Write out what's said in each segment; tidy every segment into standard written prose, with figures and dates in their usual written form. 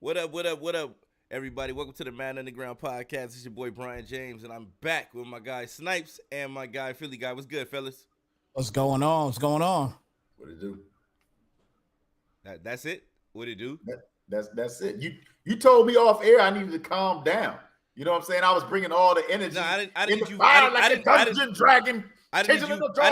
What up, what up, what up, everybody? Welcome to the Madden Underground podcast. It's your boy Brian James, and I'm back with my guy Snipes and my guy Philly Guy. What's good, fellas? What's going on? What's going on? What it do? That's it? What it do? That's it. You told me off air I needed to calm down. You know what I'm saying? I was bringing all the energy. No, I didn't need you. Dragon. I didn't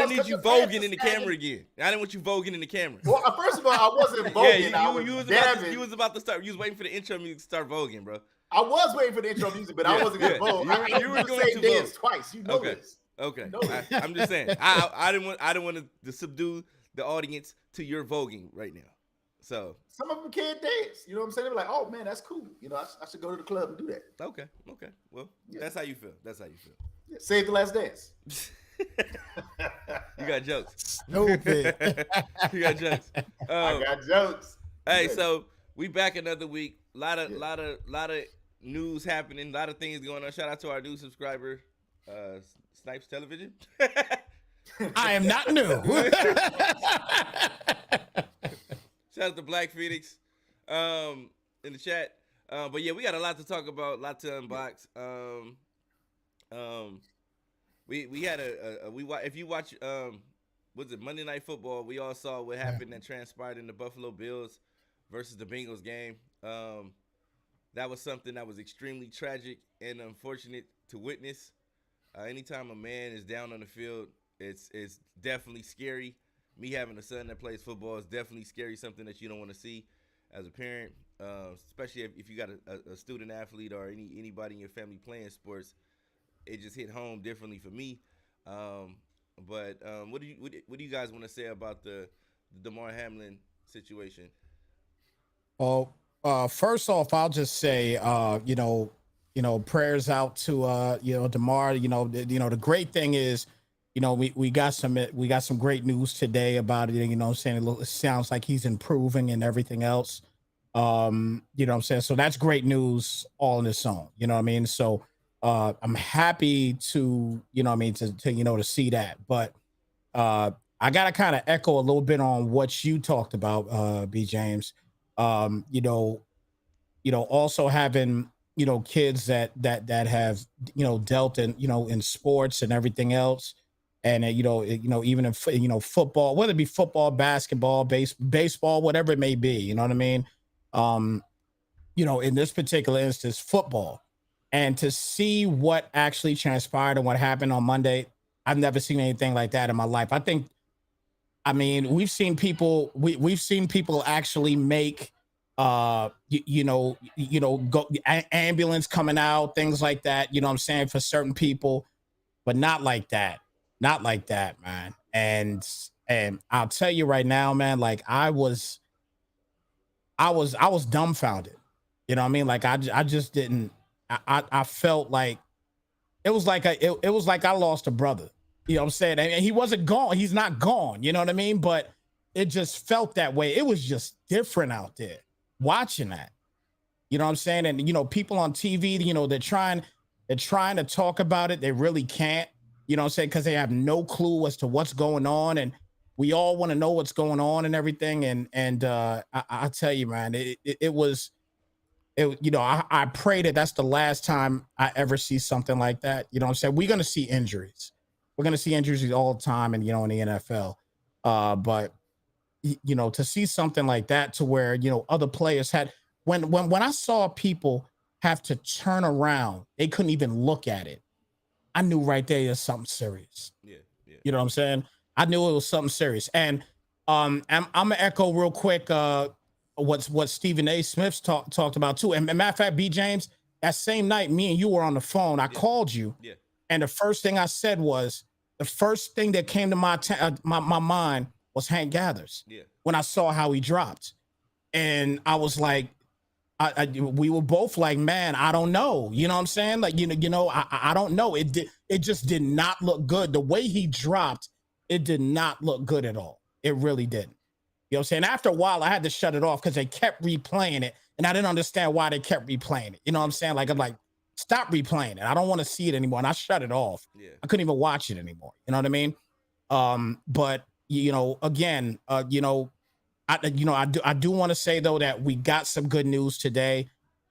need you voguing in the camera again. I didn't want you voguing in the camera. Well, first of all, I wasn't voguing. You was about to start. You was waiting for the intro music to start voguing, bro. I was waiting for the intro music, but I wasn't going to vogue. You were going to dance vogue twice. You know this. Okay. You know this. I'm just saying. I didn't want to subdue the audience to your voguing right now. So some of them can't dance. You know what I'm saying? They're like, oh man, that's cool. You know, I should go to the club and do that. Okay. Well, That's how you feel. Yeah. Save the last dance. You got jokes. Stupid. You got jokes. I got jokes. Hey, so we back another week. Lot of news happening. A lot of things going on. Shout out to our new subscriber, Snipes Television. I am not new. Shout out to Black Phoenix in the chat. But yeah, we got a lot to talk about, a lot to unbox. We had if you watch was it Monday Night Football, we all saw what happened that transpired in the Buffalo Bills versus the Bengals game. That was something that was extremely tragic and unfortunate to witness. Anytime a man is down on the field, it's definitely scary. Me having a son that plays football is definitely scary, something that you don't want to see as a parent, especially if you got a student athlete or anybody in your family playing sports. It just hit home differently for me. But what do you guys want to say about the Damar Hamlin situation? Well, first off, I'll just say, prayers out to Damar. The great thing is, we got some great news today about it. You know what I'm saying? It sounds like he's improving and everything else. You know what I'm saying? So that's great news all in its own. You know what I mean? So I'm happy to, to see that. But I got to kind of echo a little bit on what you talked about, B. James. Also having, kids that have, dealt in, in sports and everything else. And, even in, football, whether it be football, basketball, baseball, whatever it may be, you know what I mean? In this particular instance, football. And to see what actually transpired and what happened on Monday, I've never seen anything like that in my life. We've seen people, we've seen people actually make, go ambulance coming out, things like that, you know what I'm saying, for certain people, but not like that. Not like that, man. And I'll tell you right now, man, like I was dumbfounded. You know what I mean? Like I just didn't. I felt like it was like I lost a brother. You know what I'm saying? And he wasn't gone. He's not gone. You know what I mean? But it just felt that way. It was just different out there watching that. You know what I'm saying? And people on TV, they're trying to talk about it. They really can't. You know what I'm saying? Because they have no clue as to what's going on. And we all want to know what's going on and everything. And I tell you, man, it was, I pray that that's the last time I ever see something like that. You know what I'm saying? We're going to see injuries. We're going to see injuries all the time and, in the NFL. But, to see something like that to where, other players had, when I saw people have to turn around, they couldn't even look at it. I knew right there is something serious. Yeah. You know what I'm saying? I knew it was something serious. And I'm gonna echo real quick what Stephen A. Smith talked about too. And matter of fact, B. James, that same night, me and you were on the phone. I called you, and the first thing I said was the first thing that came to my mind was Hank Gathers. Yeah. When I saw how he dropped, and I was like, we were both like, man, I don't know. You know what I'm saying? Like, I don't know. It just did not look good. The way he dropped, it did not look good at all. It really didn't. You know what I'm saying? After a while, I had to shut it off because they kept replaying it. And I didn't understand why they kept replaying it. You know what I'm saying? Like, I'm like, stop replaying it. I don't want to see it anymore. And I shut it off. Yeah. I couldn't even watch it anymore. You know what I mean? But, again, I do want to say though that we got some good news today.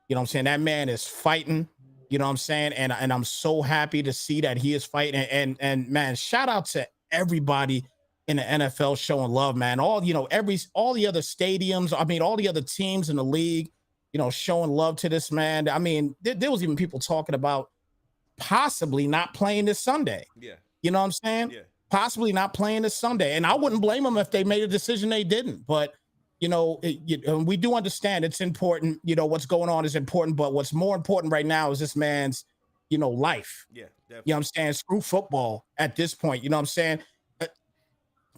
You know what I'm saying? That man is fighting. You know what I'm saying? And I'm so happy to see that he is fighting. And man, shout out to everybody in the NFL showing love, man. All all the other stadiums, I mean, all the other teams in the league, showing love to this man. I mean, there was even people talking about possibly not playing this Sunday. Yeah. You know what I'm saying? Yeah. Possibly not playing this Sunday. And I wouldn't blame them if they made a decision they didn't. But, we do understand it's important. What's going on is important. But what's more important right now is this man's, life. Yeah, definitely. You know what I'm saying? Screw football at this point. You know what I'm saying?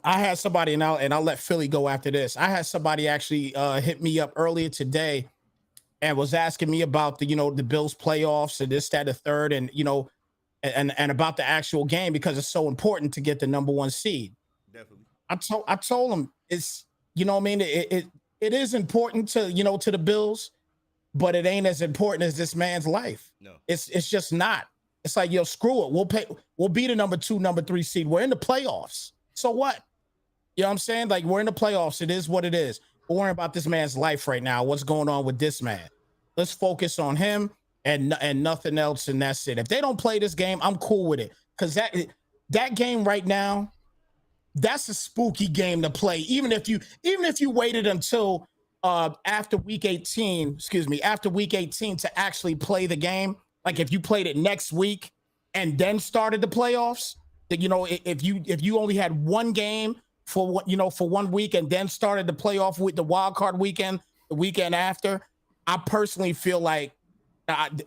I had somebody, and I'll let Philly go after this. I had somebody actually hit me up earlier today and was asking me about the Bills playoffs and this, that, the third, and and about the actual game because it's so important to get the number one seed. Definitely. I told him it's what I mean. It is important to to the Bills, but it ain't as important as this man's life. No, it's just not. It's like, screw it. We'll be the number 2, number 3 seed. We're in the playoffs. So what? You know what I'm saying? Like, we're in the playoffs. It is what it is. We're worrying about this man's life right now. What's going on with this man? Let's focus on him and nothing else, and that's it. If they don't play this game, I'm cool with it. Because that game right now, that's a spooky game to play. Even if you waited until after week 18 to actually play the game, like if you played it next week and then started the playoffs, that if you only had one game for 1 week and then started the playoff with the wild card weekend, the weekend after, I personally feel like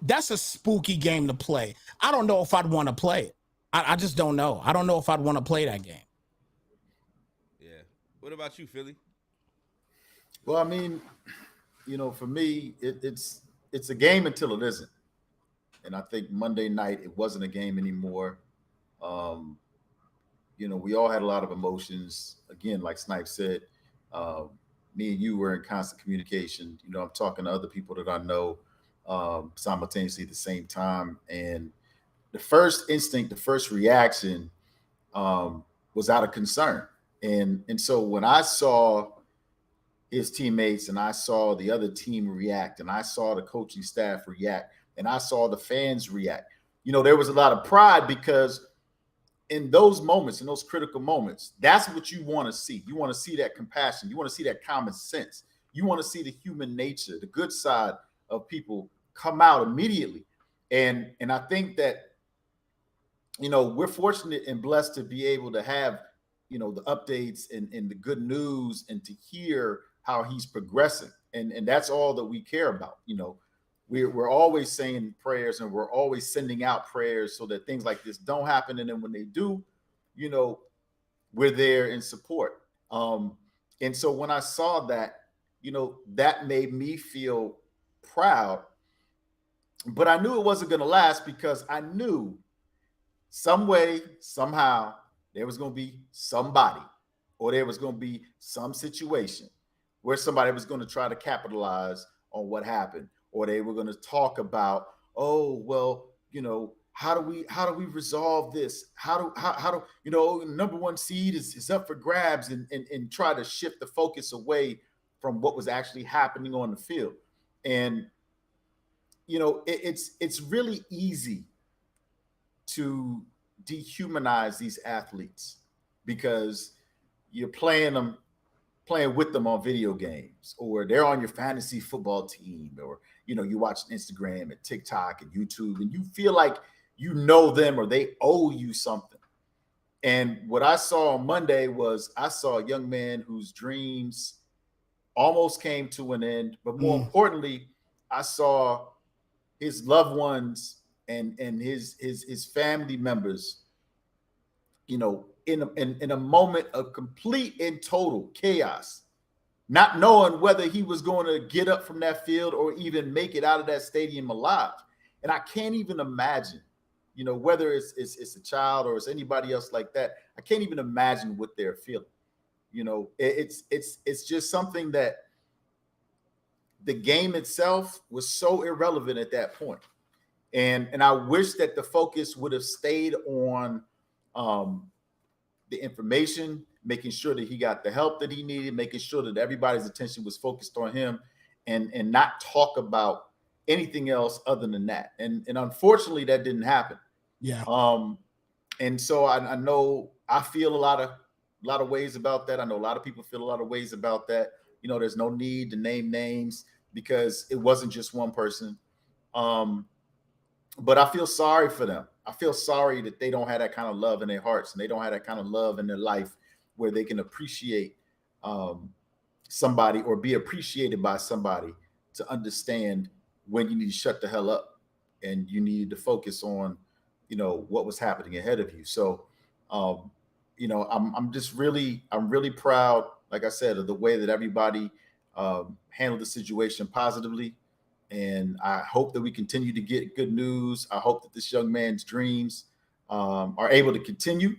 that's a spooky game to play. I don't know if I'd want to play it. I just don't know. I don't know if I'd want to play that game. Yeah. What about you, Philly? Well, I mean, for me, it's a game until it isn't. And I think Monday night, it wasn't a game anymore. We all had a lot of emotions. Again, like Snipe said, me and you were in constant communication. I'm talking to other people that I know simultaneously at the same time. And the first instinct, the first reaction was out of concern. And so when I saw his teammates and I saw the other team react and I saw the coaching staff react and I saw the fans react, there was a lot of pride because in those moments, in those critical moments, that's what you want to see. You want to see that compassion. You want to see that common sense. You want to see the human nature, the good side of people come out immediately. And I think that, we're fortunate and blessed to be able to have, the updates and the good news and to hear how he's progressing. And that's all that we care about. We're always saying prayers and we're always sending out prayers so that things like this don't happen. And then when they do, we're there in support. And so when I saw that, that made me feel proud, but I knew it wasn't going to last because I knew some way, somehow, there was going to be somebody or there was going to be some situation where somebody was going to try to capitalize on what happened. Or they were going to talk about, oh, well, how do we resolve this? How do number one seed is up for grabs and try to shift the focus away from what was actually happening on the field. And it's really easy to dehumanize these athletes because you're playing with them on video games, or they're on your fantasy football team, or you watch Instagram and TikTok and YouTube, and you feel like them or they owe you something. And what I saw on Monday was I saw a young man whose dreams almost came to an end, but more importantly, I saw his loved ones and his family members, in a moment of complete and total chaos, not knowing whether he was going to get up from that field or even make it out of that stadium alive. And I can't even imagine, whether it's a child or it's anybody else like that, I can't even imagine what they're feeling. It's just something that the game itself was so irrelevant at that point. And I wish that the focus would have stayed on the information, making sure that he got the help that he needed, making sure that everybody's attention was focused on him, and not talk about anything else other than that. And unfortunately, that didn't happen. Yeah. And so I know I feel a lot of ways about that. I know a lot of people feel a lot of ways about that. You know, there's no need to name names because it wasn't just one person. But I feel sorry for them. I feel sorry that they don't have that kind of love in their hearts and they don't have that kind of love in their life where they can appreciate somebody or be appreciated by somebody to understand when you need to shut the hell up and you needed to focus on, you know, what was happening ahead of you. So, you know, I'm really proud, like I said, of the way that everybody handled the situation positively. And I hope that we continue to get good news. I hope that this young man's dreams are able to continue.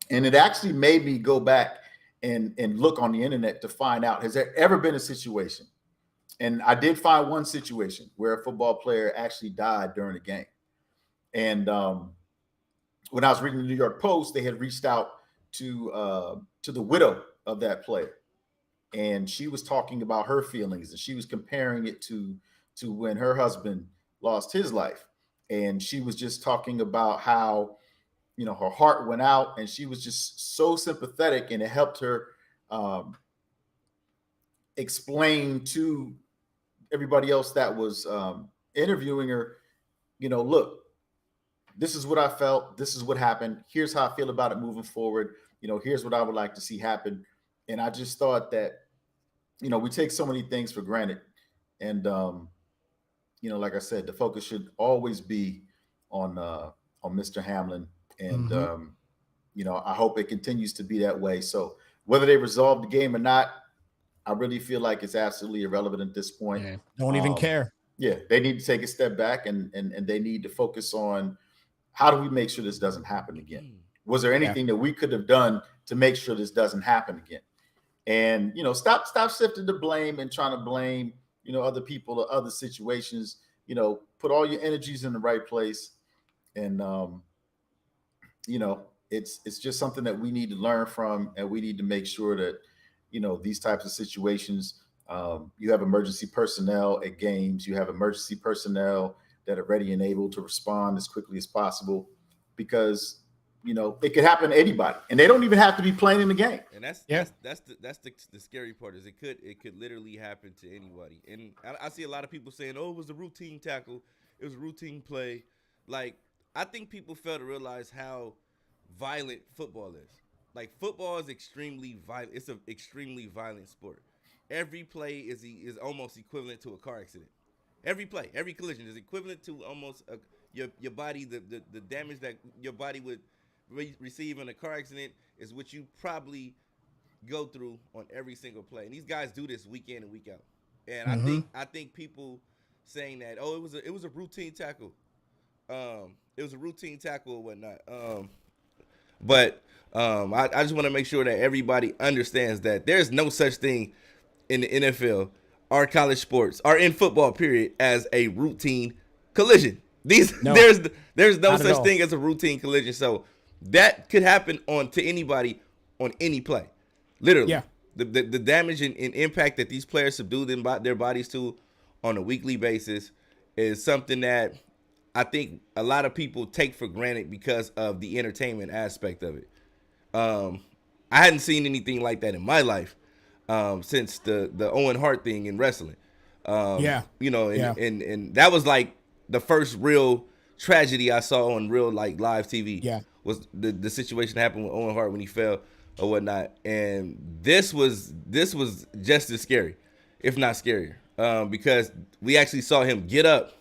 And it actually made me go back and look on the internet to find out, has there ever been a situation? And I did find one situation where a football player actually died during a game. And when I was reading the New York Post, they had reached out to the widow of that player. And she was talking about her feelings and she was comparing it to when her husband lost his life. And she was just talking about how, you know, her heart went out and she was just so sympathetic, and it helped her explain to everybody else that was interviewing her, you know, look, this is what I felt. This is what happened. Here's how I feel about it moving forward. You know, here's what I would like to see happen. And I just thought that, you know, we take so many things for granted. And, you know, like I said, the focus should always be on Mr. Hamlin. And, you know, I hope it continues to be that way. So whether they resolve the game or not, I really feel like it's absolutely irrelevant at this point. Yeah, don't even care. Yeah, they need to take a step back and they need to focus on how do we make sure this doesn't happen again? Was there anything that we could have done to make sure this doesn't happen again? And, you know, stop shifting the blame and trying to blame, you know, other people or other situations. You know, put all your energies in the right place. And, you know, it's just something that we need to learn from, and we need to make sure that, you know, these types of situations, you have emergency personnel at games, you have emergency personnel that are ready and able to respond as quickly as possible, because, you know, it could happen to anybody and they don't even have to be playing in the game. And that's the scary part, is it could literally happen to anybody. And I see a lot of people saying, oh, it was a routine tackle, it was a routine play. Like, I think people fail to realize how violent football is. Like, football is extremely violent. It's an extremely violent sport. Every play is almost equivalent to a car accident. Every play, every collision is equivalent to almost your body. The damage that your body would receive in a car accident is what you probably go through on every single play. And these guys do this week in and week out. And I think people saying that, oh, it was a routine tackle. It was a routine tackle or whatnot. But I just want to make sure that everybody understands that there's no such thing in the NFL or college sports or in football, period, as a routine collision. There's no such thing as a routine collision. So that could happen to anybody on any play. Literally. Yeah. The damage and impact that these players subdue their bodies to on a weekly basis is something that I think a lot of people take for granted because of the entertainment aspect of it. I hadn't seen anything like that in my life since the Owen Hart thing in wrestling. You know, and that was like the first real tragedy I saw on real like live TV. Yeah, was the situation that happened with Owen Hart when he fell or whatnot. And this was just as scary, if not scarier, because we actually saw him get up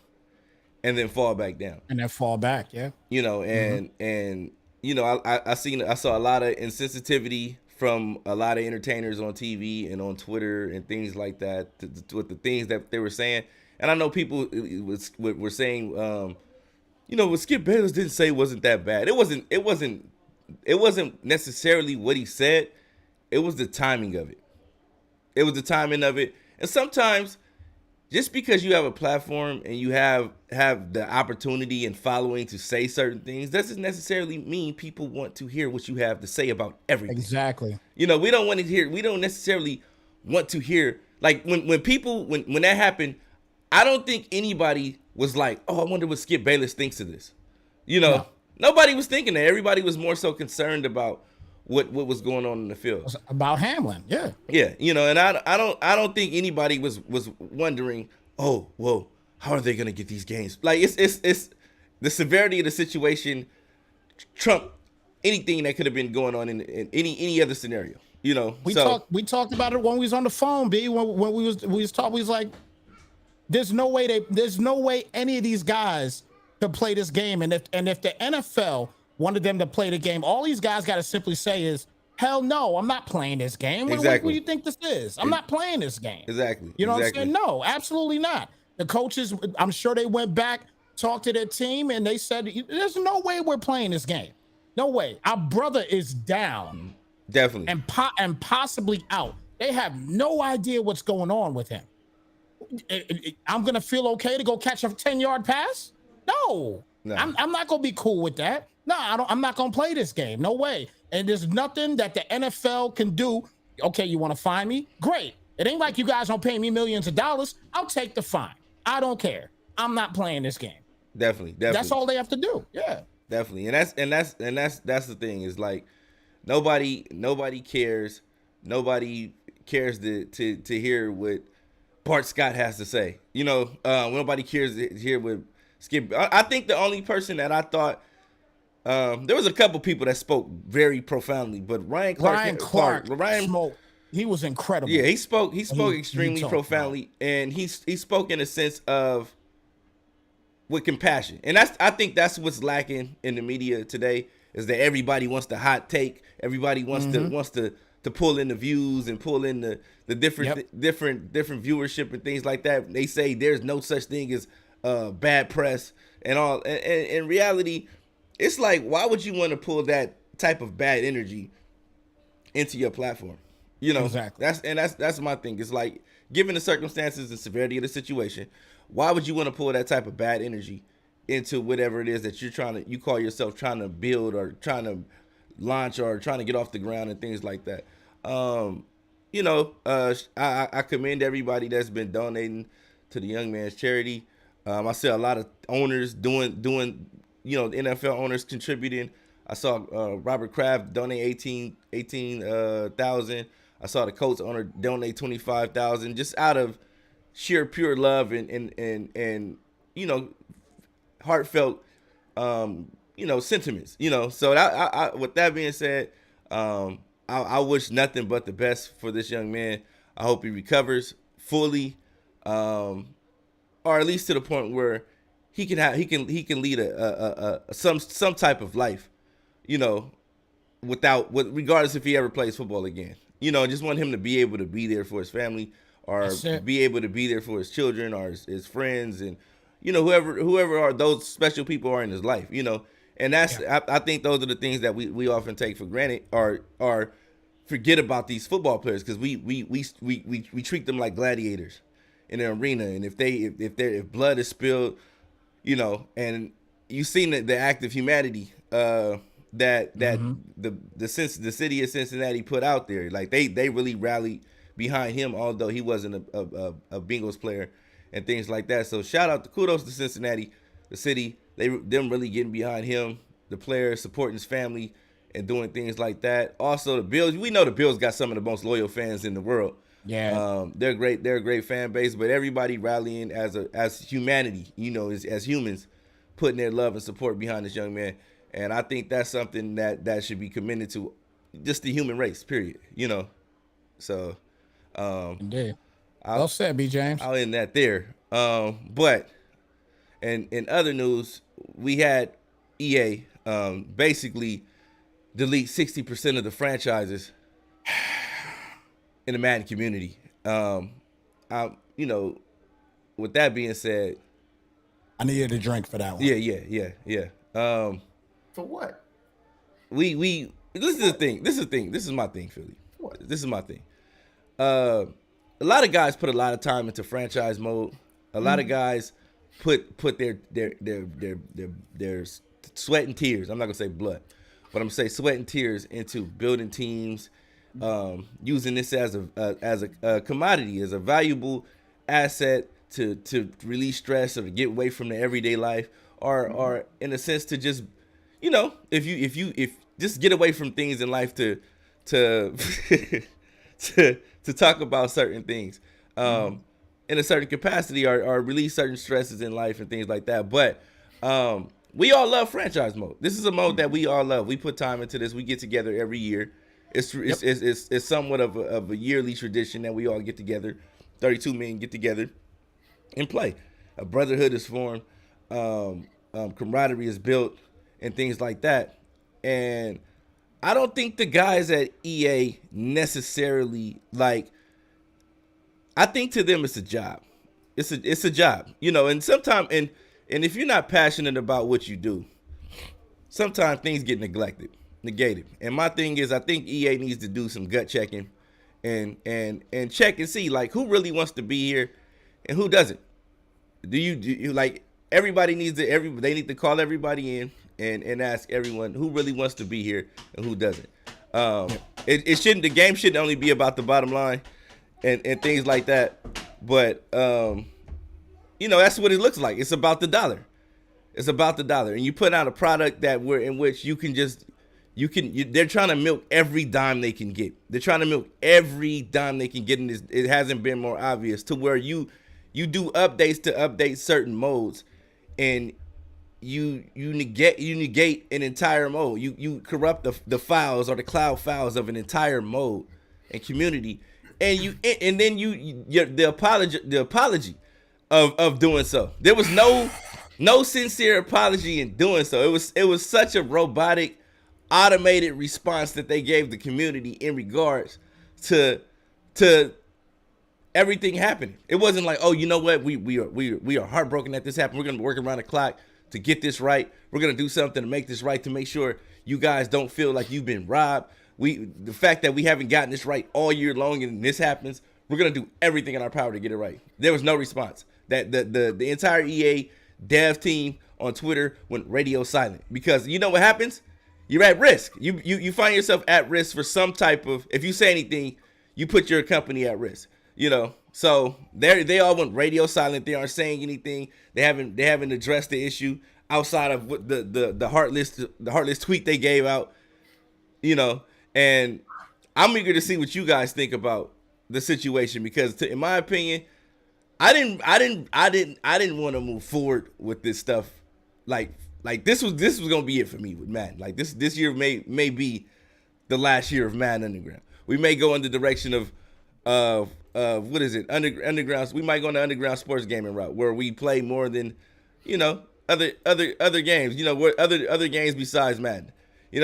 and then fall back down. And then fall back, yeah. You know, and you know, I saw a lot of insensitivity from a lot of entertainers on TV and on Twitter and things like that with the things that they were saying. And I know people were saying, you know, what Skip Bayless didn't say wasn't that bad. It wasn't necessarily what he said. It was the timing of it. And sometimes just because you have a platform and you have the opportunity and following to say certain things doesn't necessarily mean people want to hear what you have to say about everything. Exactly. You know, we don't want to hear. We don't necessarily want to hear like when people when that happened. I don't think anybody was like, "Oh, I wonder what Skip Bayless thinks of this." You know, No. nobody was thinking that. Everybody was more so concerned about what was going on in the field. It's about Hamlin. Yeah. Yeah, you know, and I don't think anybody was wondering, oh, whoa, how are they gonna get these games? Like it's the severity of the situation trump anything that could have been going on in any other scenario. You know, We talked about it when we was on the phone, B. When we was talking, we was like, there's no way any of these guys could play this game. And if the NFL wanted them to play the game, all these guys got to simply say is, hell no, I'm not playing this game. What do you think this is? I'm not playing this game. Exactly. You know what I'm Exactly. saying? No, absolutely not. The coaches, I'm sure they went back, talked to their team, and they said, there's no way we're playing this game. No way. Our brother is down Definitely. and possibly out. They have no idea what's going on with him. I'm gonna feel okay to go catch a 10-yard pass? No. I'm not gonna be cool with that. No, I'm not gonna play this game. No way. And there's nothing that the NFL can do. Okay, you want to fine me? Great. It ain't like you guys don't pay me millions of dollars. I'll take the fine. I don't care. I'm not playing this game. Definitely. That's all they have to do. Yeah. Definitely. And that's the thing, is like nobody cares. Nobody cares to hear what Bart Scott has to say. You know, nobody cares to hear what Skip. I think the only person that I thought there was a couple people that spoke very profoundly, but Ryan Clark smoked. He was incredible. Yeah, he spoke extremely profoundly, and he spoke in a sense of with compassion. And I think that's what's lacking in the media today, is that everybody wants the hot take. Everybody wants to pull in the views and pull in the different viewership and things like that. They say there's no such thing as bad press and all. And in reality, it's like, why would you want to pull that type of bad energy into your platform? You know, exactly. That's my thing. It's like, given the circumstances and severity of the situation, why would you want to pull that type of bad energy into whatever it is that you call yourself trying to build or trying to launch or trying to get off the ground and things like that? You know, I commend everybody that's been donating to the young man's charity. I see a lot of owners doing, you know, the NFL owners contributing. I saw Robert Kraft donate 18,000. I saw the Colts owner donate 25,000, just out of sheer pure love and you know, heartfelt you know, sentiments. You know, so I with that being said, I wish nothing but the best for this young man. I hope he recovers fully, or at least to the point where he can lead some type of life, you know, regardless if he ever plays football again. You know, just want him to be able to be there for his family, or be able to be there for his children or his friends, and you know, whoever are those special people are in his life. You know, and that's I think those are the things that we often take for granted or forget about these football players, because we treat them like gladiators in an arena, and if blood is spilled, you know, and you've seen the act of humanity that the city of Cincinnati put out there. Like they really rallied behind him, although he wasn't a Bengals player and things like that. So kudos to Cincinnati, the city, them really getting behind him, the players supporting his family and doing things like that. Also the Bills, we know the Bills got some of the most loyal fans in the world. Yeah. They're great. They're a great fan base, but everybody rallying as humanity, you know, as humans, putting their love and support behind this young man. And I think that's something that should be commended to just the human race, period. You know, so indeed. Well said, B. James. I'll end that there. But in other news, we had EA basically delete 60% of the franchises in the Madden community. You know, with that being said, I needed a drink for that one. Yeah. For what? This is the thing. This is my thing, Philly. What? This is my thing. a lot of guys put a lot of time into franchise mode. A lot of guys put their sweat and tears. I'm not gonna say blood, but I'm gonna say sweat and tears into building teams, using this as a commodity, as a valuable asset to release stress or to get away from the everyday life, or in a sense to just, if just get away from things in life to to talk about certain things in a certain capacity, or release certain stresses in life and things like that. But we all love franchise mode. This is a mode that we all love. We put time into this. We get together every year. It's somewhat of a yearly tradition that we all get together. 32 men get together and play. A brotherhood is formed, camaraderie is built, and things like that. And I don't think the guys at EA necessarily like. I think to them it's a job. It's a job, And sometimes, and if you're not passionate about what you do, sometimes things get negated. And my thing is, I think EA needs to do some gut checking, and check and see like who really wants to be here, and who doesn't. Do you like everybody needs to they need to call everybody in and ask everyone who really wants to be here and who doesn't. The game shouldn't only be about the bottom line and things like that, but that's what it looks like. It's about the dollar. It's about the dollar, and you put out a product they're trying to milk every dime they can get. They're trying to milk every dime they can get, and it hasn't been more obvious to where you do updates to update certain modes, and you negate an entire mode. You corrupt the files or the cloud files of an entire mode and community, and then the apology of doing so. There was no sincere apology in doing so. It was such a robotic, automated response that they gave the community in regards to everything happening. It wasn't like, oh, you know what, we are heartbroken that this happened. We're gonna work around the clock to get this right. We're gonna do something to make this right, to make sure you guys don't feel like you've been robbed. The fact that we haven't gotten this right all year long and this happens, we're gonna do everything in our power to get it right. There was no response. That the entire EA dev team on Twitter went radio silent, because you know what happens? You're at risk. You find yourself at risk for some type of, if you say anything, you put your company at risk. So they all went radio silent. They aren't saying anything. They haven't addressed the issue outside of what the heartless tweet they gave out. And I'm eager to see what you guys think about the situation, because in my opinion, I didn't want to move forward with this stuff. Like this was gonna be it for me with Madden. Like this year may be the last year of Madden Underground. We may go in the direction of what is it? Underground. We might go in the underground sports gaming route, where we play more than, other games. What other games besides Madden.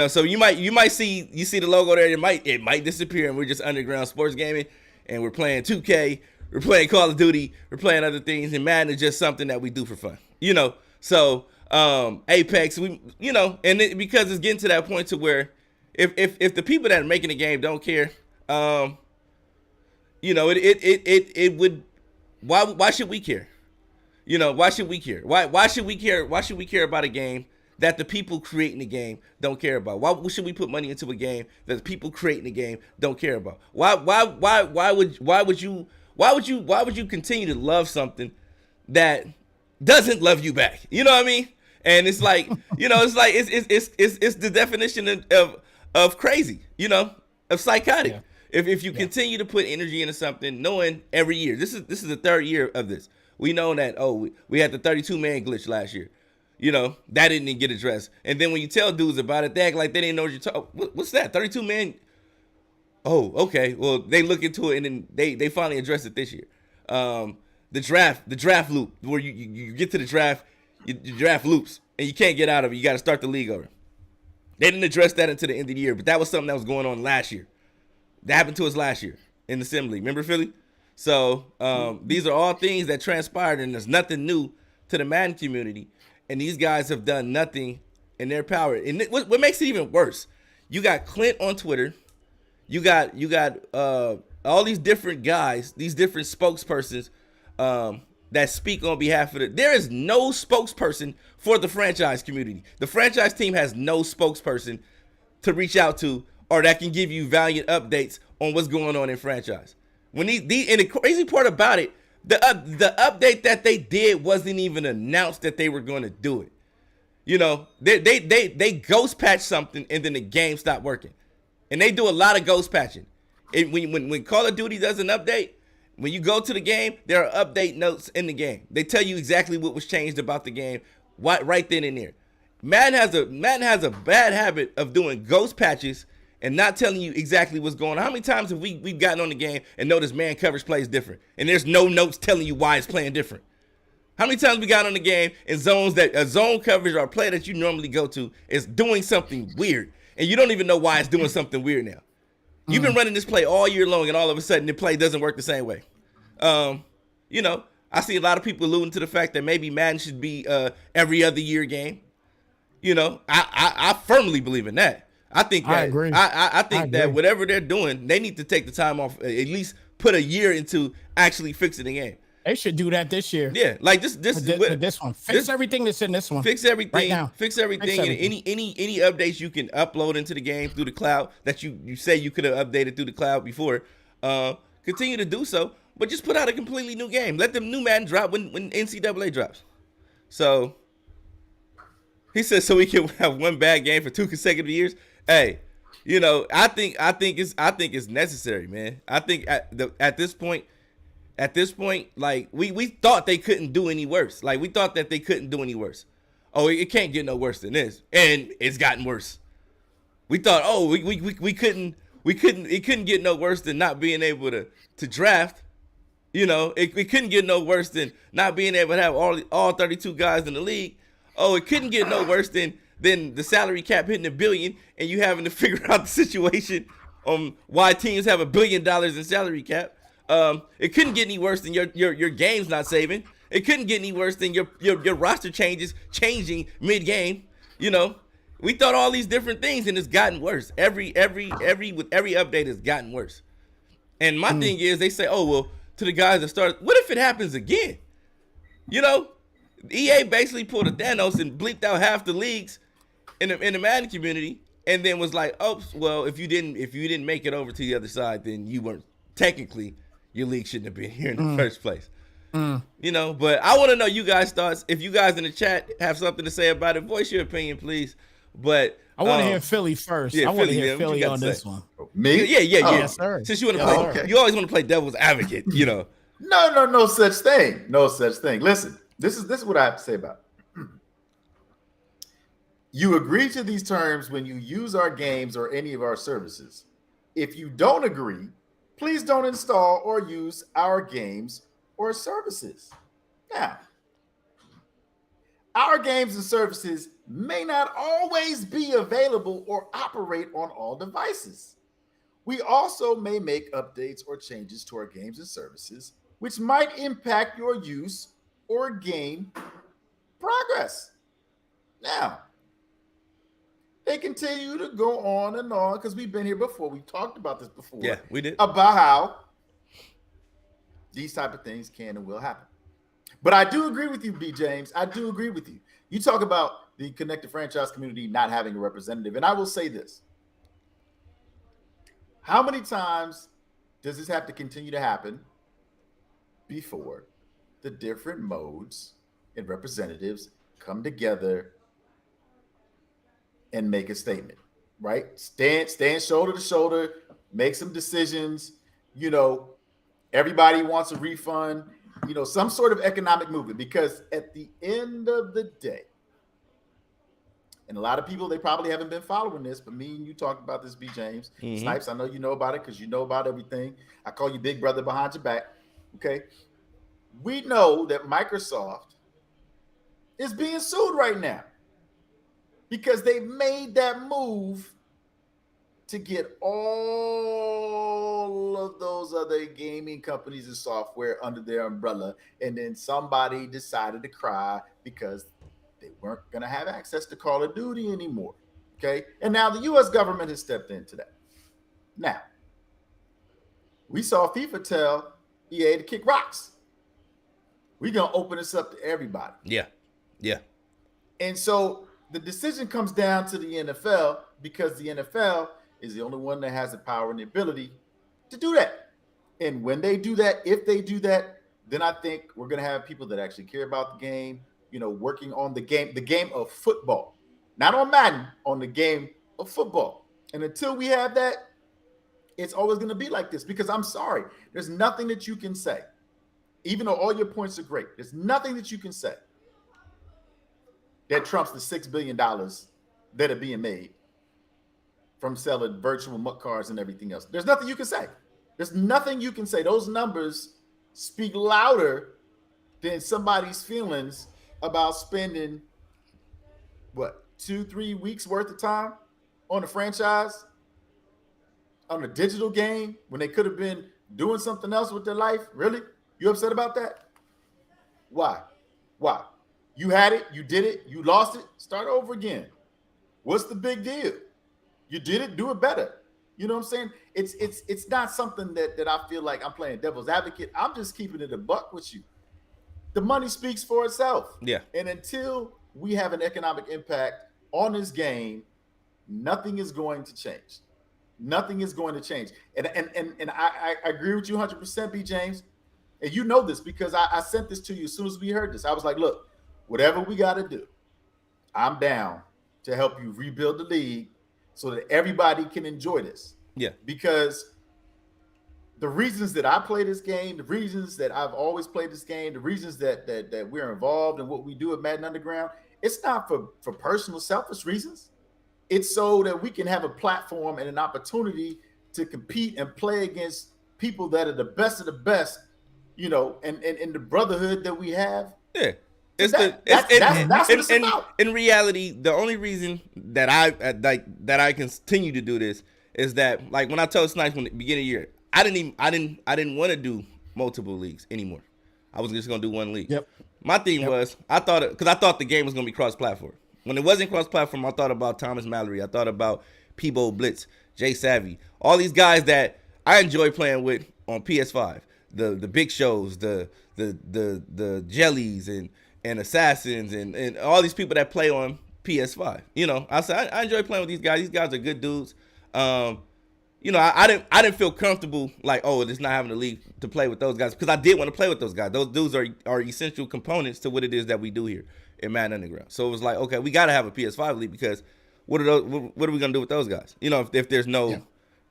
So you might see the logo there. It might disappear, and we're just underground sports gaming, and we're playing 2K. We're playing Call of Duty. We're playing other things, and Madden is just something that we do for fun. So Apex, because it's getting to that point to where if the people that are making the game don't care, it would. Why should we care? Why should we care? Why should we care? Why should we care about a game that the people creating the game don't care about? Why should we put money into a game that the people creating the game don't care about? Why would you continue to love something that doesn't love you back? You know what I mean? And it's like, it's the definition of crazy, of psychotic. Yeah. If you continue to put energy into something, knowing every year, this is the third year of this. We know that, we had the 32-man glitch last year. That didn't get addressed. And then when you tell dudes about it, they act like they didn't know what you're talking. What's that? 32-man? Oh, okay. Well, they look into it, and then they finally addressed it this year. The draft loop, where you get to the draft, your draft loops, and you can't get out of it. You got to start the league over. They didn't address that until the end of the year, but that was something that was going on last year. That happened to us last year in the assembly. Remember, Philly? So these are all things that transpired, and there's nothing new to the Madden community. And these guys have done nothing in their power. And what makes it even worse, you got Clint on Twitter. You got all these different guys, these different spokespersons that speak on behalf of the. There is no spokesperson for the franchise community. The franchise team has no spokesperson to reach out to or that can give you valiant updates on what's going on in franchise. When and the crazy part about it, the update that they did wasn't even announced that they were going to do it. You know, they ghost patch something and then the game stopped working, and they do a lot of ghost patching. When Call of Duty does an update, when you go to the game, there are update notes in the game. They tell you exactly what was changed about the game, right then and there. Madden has a bad habit of doing ghost patches and not telling you exactly what's going on. How many times have we've gotten on the game and noticed man coverage plays different, and there's no notes telling you why it's playing different? How many times we got on the game in zones that a zone coverage or a play that you normally go to is doing something weird, and you don't even know why it's doing something weird now? You've been running this play all year long, and all of a sudden the play doesn't work the same way. You know, I see a lot of people alluding to the fact that maybe Madden should be every other year game. You know, I firmly believe in that. I think that, I agree. I think that whatever they're doing, they need to take the time off, at least put a year into actually fixing the game. They should do that this year. Yeah, like this one. Fix everything that's in this one. Fix everything right now. Fix everything. And any updates you can upload into the game through the cloud that you say you could have updated through the cloud before. Continue to do so, but just put out a completely new game. Let the new Madden drop when NCAA drops. So he says so we can have one bad game for 2 consecutive years. Hey, you know, I think it's necessary, man. I think at this point, like we thought they couldn't do any worse. Like we thought that they couldn't do any worse. Oh, it can't get no worse than this, and it's gotten worse. We thought, oh, we couldn't it couldn't get no worse than not being able to draft. You know, it couldn't get no worse than not being able to have all 32 guys in the league. Oh, it couldn't get no worse than the salary cap hitting $1 billion and you having to figure out the situation on why teams have $1 billion in salary cap. It couldn't get any worse than your game's not saving. It couldn't get any worse than your roster changing mid-game. You know, we thought all these different things, and it's gotten worse. Every update has gotten worse. And my thing is, they say, oh well, to the guys that started, what if it happens again? You know, EA basically pulled a Thanos and bleeped out half the leagues in the Madden community, and then was like, oh well, if you didn't make it over to the other side, then you weren't technically. Your league shouldn't have been here in the first place. You know, but I want to know you guys' thoughts. If you guys in the chat have something to say about it, voice your opinion, please. But I want to hear Philly first. Yeah, I want to hear Philly on this one. Me? Yeah. Yes, sir. Since you want to play, okay. you always want to play devil's advocate, you know. No such thing. No such thing. Listen, this is what I have to say about it. You agree to these terms when you use our games or any of our services. If you don't agree, please don't install or use our games or services. Now, our games and services may not always be available or operate on all devices. We also may make updates or changes to our games and services, which might impact your use or game progress. Now, they continue to go on and on because we've been here before. We talked about this before. Yeah, we did. About how these type of things can and will happen. But I do agree with you, B. James. I do agree with you. You talk about the connected franchise community not having a representative. And I will say this. How many times does this have to continue to happen before the different modes and representatives come together and make a statement, right? Stand shoulder to shoulder, make some decisions. You know, everybody wants a refund, you know, some sort of economic movement, because at the end of the day, and a lot of people, they probably haven't been following this, but me and you talked about this, B. James. Snipes, I know you know about it because you know about everything. I call you big brother behind your back, okay? We know that Microsoft is being sued right now, because they made that move to get all of those other gaming companies and software under their umbrella. And then somebody decided to cry because they weren't going to have access to Call of Duty anymore. Okay. And now the U.S. government has stepped into that. Now, We saw FIFA tell EA to kick rocks. We're going to open this up to everybody. Yeah. Yeah. And so the decision comes down to the NFL because the NFL is the only one that has the power and the ability to do that. And when they do that, if they do that, then I think we're going to have people that actually care about the game, working on the game of football, not on Madden, on the game of football. And until we have that, it's always going to be like this because I'm sorry, there's nothing that you can say, even though all your points are great. There's nothing that you can say that trumps the $6 billion that are being made from selling virtual muck cars and everything else. There's nothing you can say. There's nothing you can say. Those numbers speak louder than somebody's feelings about spending, 2-3 weeks worth of time on a franchise, on a digital game, when they could have been doing something else with their life. Really? You upset about that? Why? You had it, you did it, you lost it, start over again. What's the big deal? You did it, do it better. You know what I'm saying? It's not something that I feel like I'm playing devil's advocate. I'm just keeping it a buck with you. The money speaks for itself. Yeah. And until we have an economic impact on this game, nothing is going to change. Nothing is going to change. And I agree with you 100%, B. James. And you know this because I sent this to you as soon as we heard this. I was like, look, whatever we got to do, I'm down to help you rebuild the league so that everybody can enjoy this. Yeah. Because the reasons that I play this game, the reasons that I've always played this game, the reasons that we're involved in what we do at Madden Underground, it's not for personal selfish reasons. It's so that we can have a platform and an opportunity to compete and play against people that are the best of the best, and the brotherhood that we have. Yeah. That's what it's about. In reality, the only reason that I continue to do this is that, like, when I told Snipes when the beginning of the year, I didn't want to do multiple leagues anymore. I was just gonna do one league. Yep. My thing was I thought the game was gonna be cross-platform. When it wasn't cross-platform, I thought about Thomas Mallory. I thought about Peebo Blitz, Jay Savvy, all these guys that I enjoy playing with on PS5. The big shows, the jellies and assassins and all these people that play on PS5. I said I enjoy playing with these guys. These guys are good dudes. I didn't feel comfortable like, just not having a league to play with those guys because I did want to play with those guys. Those dudes are essential components to what it is that we do here in Madden Underground. So it was like, okay, we got to have a PS5 league because what are we gonna do with those guys? If there's no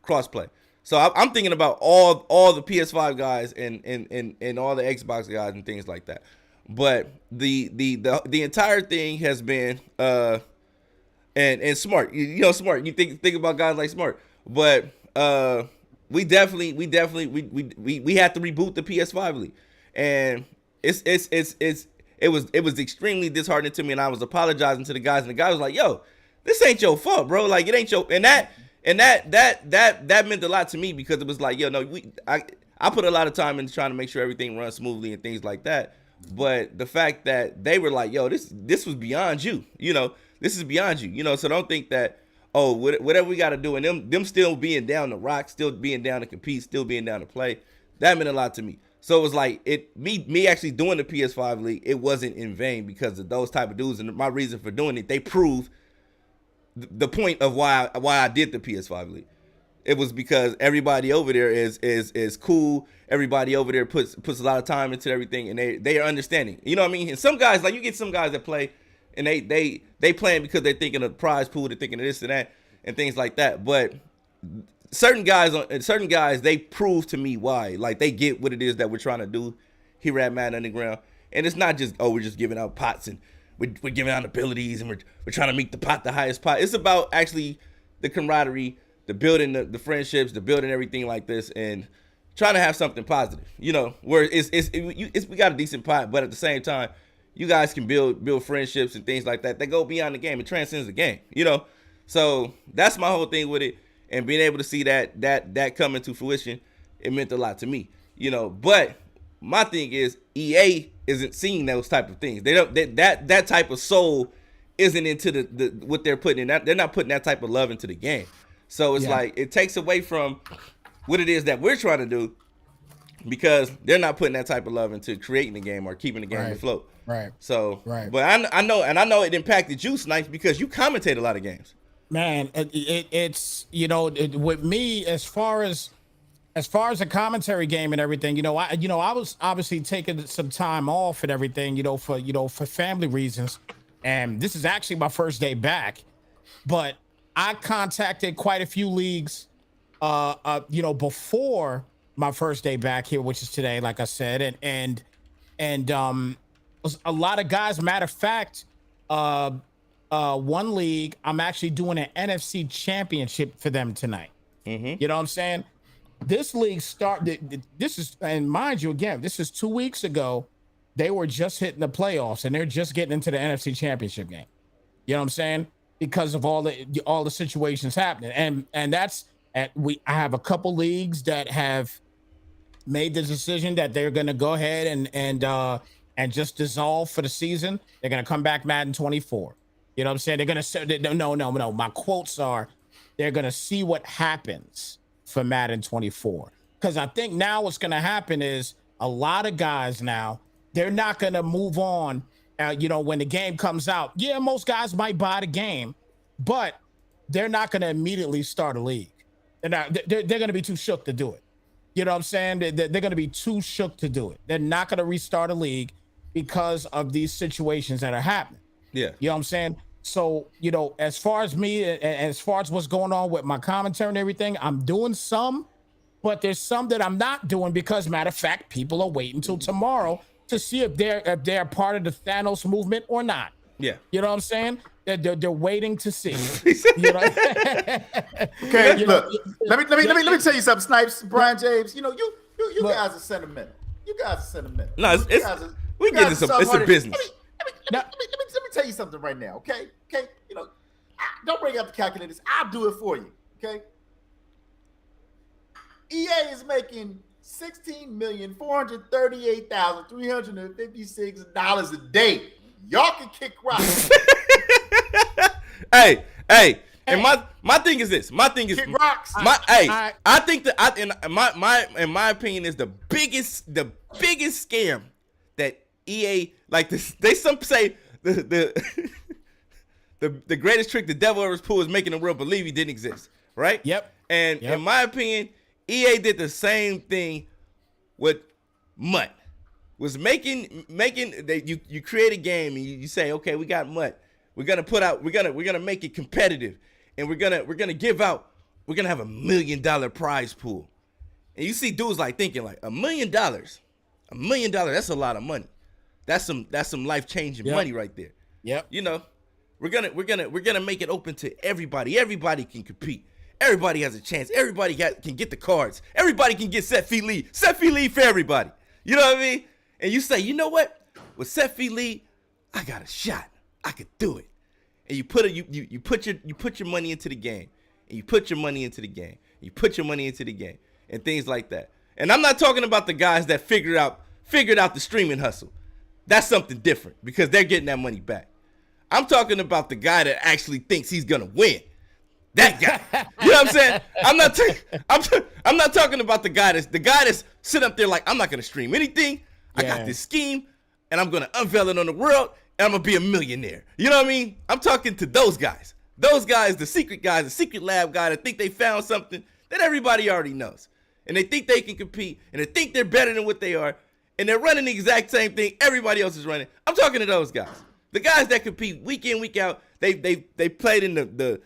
crossplay. So I'm thinking about all the PS5 guys and all the Xbox guys and things like that. But the entire thing has been and smart. Smart. You think about guys like Smart, but we definitely had to reboot the PS5 league, and it was extremely disheartening to me, and I was apologizing to the guys, and the guy was like, "Yo, this ain't your fault, bro. Like, it ain't your." And that meant a lot to me because it was like, I put a lot of time into trying to make sure everything runs smoothly and things like that. But the fact that they were like, "Yo, this was beyond you. This is beyond you. So don't think that, whatever we got to do," and them still being down to rock, still being down to compete, still being down to play, that meant a lot to me. So it was like me actually doing the PS5 league, it wasn't in vain because of those type of dudes, and my reason for doing it, they proved the point of why I did the PS5 league. It was because everybody over there is cool. Everybody over there puts a lot of time into everything, and they are understanding. You know what I mean? And some guys, like, you get some guys that play, and they playing because they're thinking of prize pool, they're thinking of this and that, and things like that. But certain guys, they prove to me why. Like, they get what it is that we're trying to do here at Madden Underground, and it's not just we're just giving out pots and we're giving out abilities and we're trying to make the pot the highest pot. It's about actually the camaraderie, the building the friendships, the building everything like this, and trying to have something positive. Where we got a decent pot, but at the same time, you guys can build friendships and things like that that go beyond the game. It transcends the game. So that's my whole thing with it, and being able to see that come into fruition, it meant a lot to me. But my thing is EA isn't seeing those type of things. They don't that type of soul isn't into the what they're putting in. They're not putting that type of love into the game. So it's like it takes away from what it is that we're trying to do, because they're not putting that type of love into creating the game or keeping the game afloat. Right. So, right. But I know it impacted you, Snipes, because you commentate a lot of games. Man, it's with me as far as the commentary game and everything. I was obviously taking some time off and everything. For family reasons, and this is actually my first day back. But I contacted quite a few leagues, before my first day back here, which is today, like I said, and a lot of guys. Matter of fact, one league, I'm actually doing an NFC championship for them tonight. Mm-hmm. You know what I'm saying? This league started. This is, and mind you, again, this is 2 weeks ago. They were just hitting the playoffs, and they're just getting into the NFC championship game. You know what I'm saying? Because of all the situations happening, and that's I have a couple leagues that have made the decision that they're going to go ahead and just dissolve for the season. They're going to come back Madden 24. You know what I'm saying? They're going to say, no. My quotes are, they're going to see what happens for Madden 24. Because I think now what's going to happen is a lot of guys now, they're not going to move on. When the game comes out, yeah, most guys might buy the game, but they're not going to immediately start a league. They're going to be too shook to do it. You know what I'm saying? They're going to be too shook to do it. They're not going to restart a league because of these situations that are happening. Yeah. You know what I'm saying? So, as far as me, as far as what's going on with my commentary and everything, I'm doing some, but there's some that I'm not doing because, matter of fact, people are waiting until tomorrow to see if they're part of the Thanos movement or not. Yeah. You know what I'm saying? They're waiting to see. Okay, look. Let me tell you something, Snipes, Brian James. You guys are sentimental. You guys are sentimental. No, we getting some. It's a business. Let me tell you something right now. Okay. Don't bring up the calculators. I'll do it for you. Okay. EA is making $16,438,356 a day. Y'all can kick rocks. Hey. And my thing is this. My thing is kick rocks. I think that in my opinion is the biggest scam that EA, like this. They some say the greatest trick the devil ever pulled is making the world believe he didn't exist. Right? Yep. And in my opinion, EA did the same thing with MUT. Was making that you create a game and you say, okay, we got MUT. We're gonna make it competitive, and we're gonna have $1 million prize pool. And you see dudes like thinking like $1 million, that's a lot of money. That's some life-changing money right there. Yep. We're gonna make it open to everybody. Everybody can compete. Everybody has a chance. Everybody can get the cards. Everybody can get set fee lead. Set fee lead for everybody. You know what I mean? And you say, you know what? With set fee lead, I got a shot. I could do it. And you put your money into the game. And you put your money into the game. And you put your money into the game. And things like that. And I'm not talking about the guys that figured out the streaming hustle. That's something different because they're getting that money back. I'm talking about the guy that actually thinks he's gonna win. That guy. You know what I'm saying? I'm not talking about the guy that's sitting up there like, I'm not gonna stream anything. I got this scheme and I'm gonna unveil it on the world and I'm gonna be a millionaire. You know what I mean? I'm talking to those guys. Those guys, the secret lab guy that think they found something that everybody already knows. And they think they can compete and they think they're better than what they are. And they're running the exact same thing everybody else is running. I'm talking to those guys. The guys that compete week in, week out. They played in the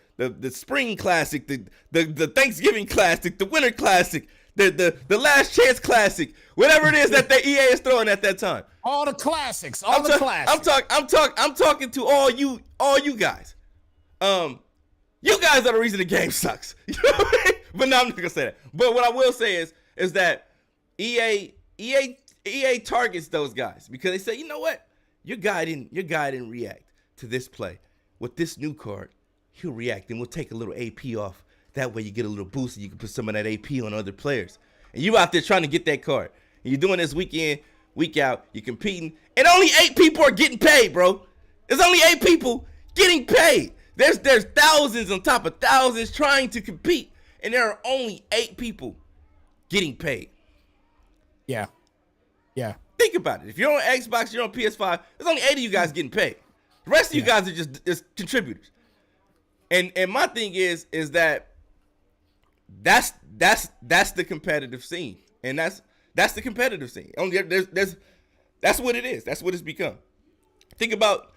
spring classic, the Thanksgiving classic, the winter classic, the last chance classic, whatever it is that the EA is throwing at that time. All the classics, classics. I'm talking to all you guys. You guys are the reason the game sucks. You know what I mean? But no, I'm not gonna say that. But what I will say is that EA targets those guys because they say, you know what? Your guy didn't react to this play. With this new card, he'll react and we'll take a little AP off. That way you get a little boost and you can put some of that AP on other players. And you out there trying to get that card. And you're doing this week in, week out. You're competing. And only 8 people are getting paid, bro. There's only 8 people getting paid. There's thousands on top of thousands trying to compete. And there are only 8 people getting paid. Yeah. Yeah. Think about it. If you're on Xbox, you're on PS5, there's only 8 of you guys getting paid. The rest of you guys are just contributors. And my thing is that that's the competitive scene. And that's the competitive scene. Only that's what it is. That's what it's become. Think about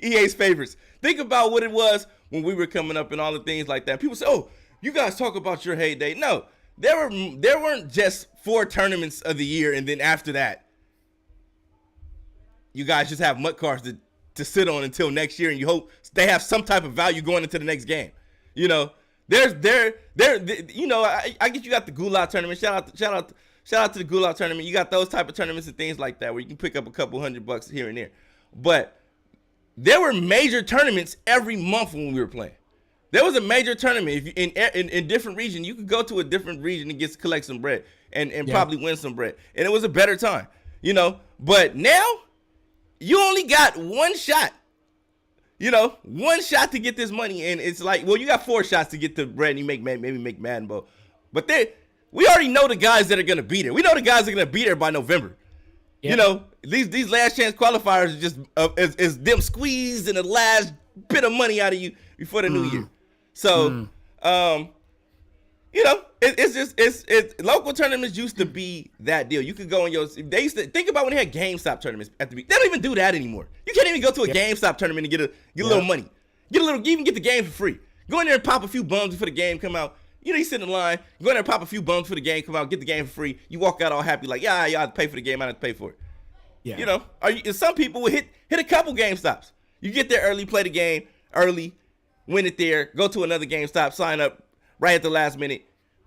EA's favorites. Think about what it was when we were coming up and all the things like that. People say, "Oh, you guys talk about your heyday." No, there weren't just 4 tournaments of the year, and then after that, you guys just have MUT cards to sit on until next year, and you hope they have some type of value going into the next game. You know, I get you got the Gulag tournament. Shout out to the Gulag tournament. You got those type of tournaments and things like that where you can pick up a couple $100 here and there. But there were major tournaments every month when we were playing. There was a major tournament. If in different region, you could go to a different region and collect some bread and probably win some bread. And it was a better time, you know. But now you only got one shot. You know, one shot to get this money, and it's like, well, you got 4 shots to get the bread, and you maybe make Madden Bowl. But we already know the guys that are gonna be there. We know the guys that are gonna be there by November. Yep. You know, these last chance qualifiers are just is them squeezing the last bit of money out of you before the new year. So, you know, it's local tournaments used to be that deal. You could go in they used to think about when they had GameStop tournaments at the beginning. They don't even do that anymore. You can't even go to a GameStop tournament and get a little money. You even get the game for free. Go in there and pop a few bums before the game come out. You know, you sit in line, go in there and pop a few bums for the game come out, get the game for free. You walk out all happy like, yeah, I have to pay for the game, I have to pay for it. Yeah. You know, some people will hit a couple GameStops. You get there early, play the game early, win it there, go to another GameStop, sign up right at the last minute.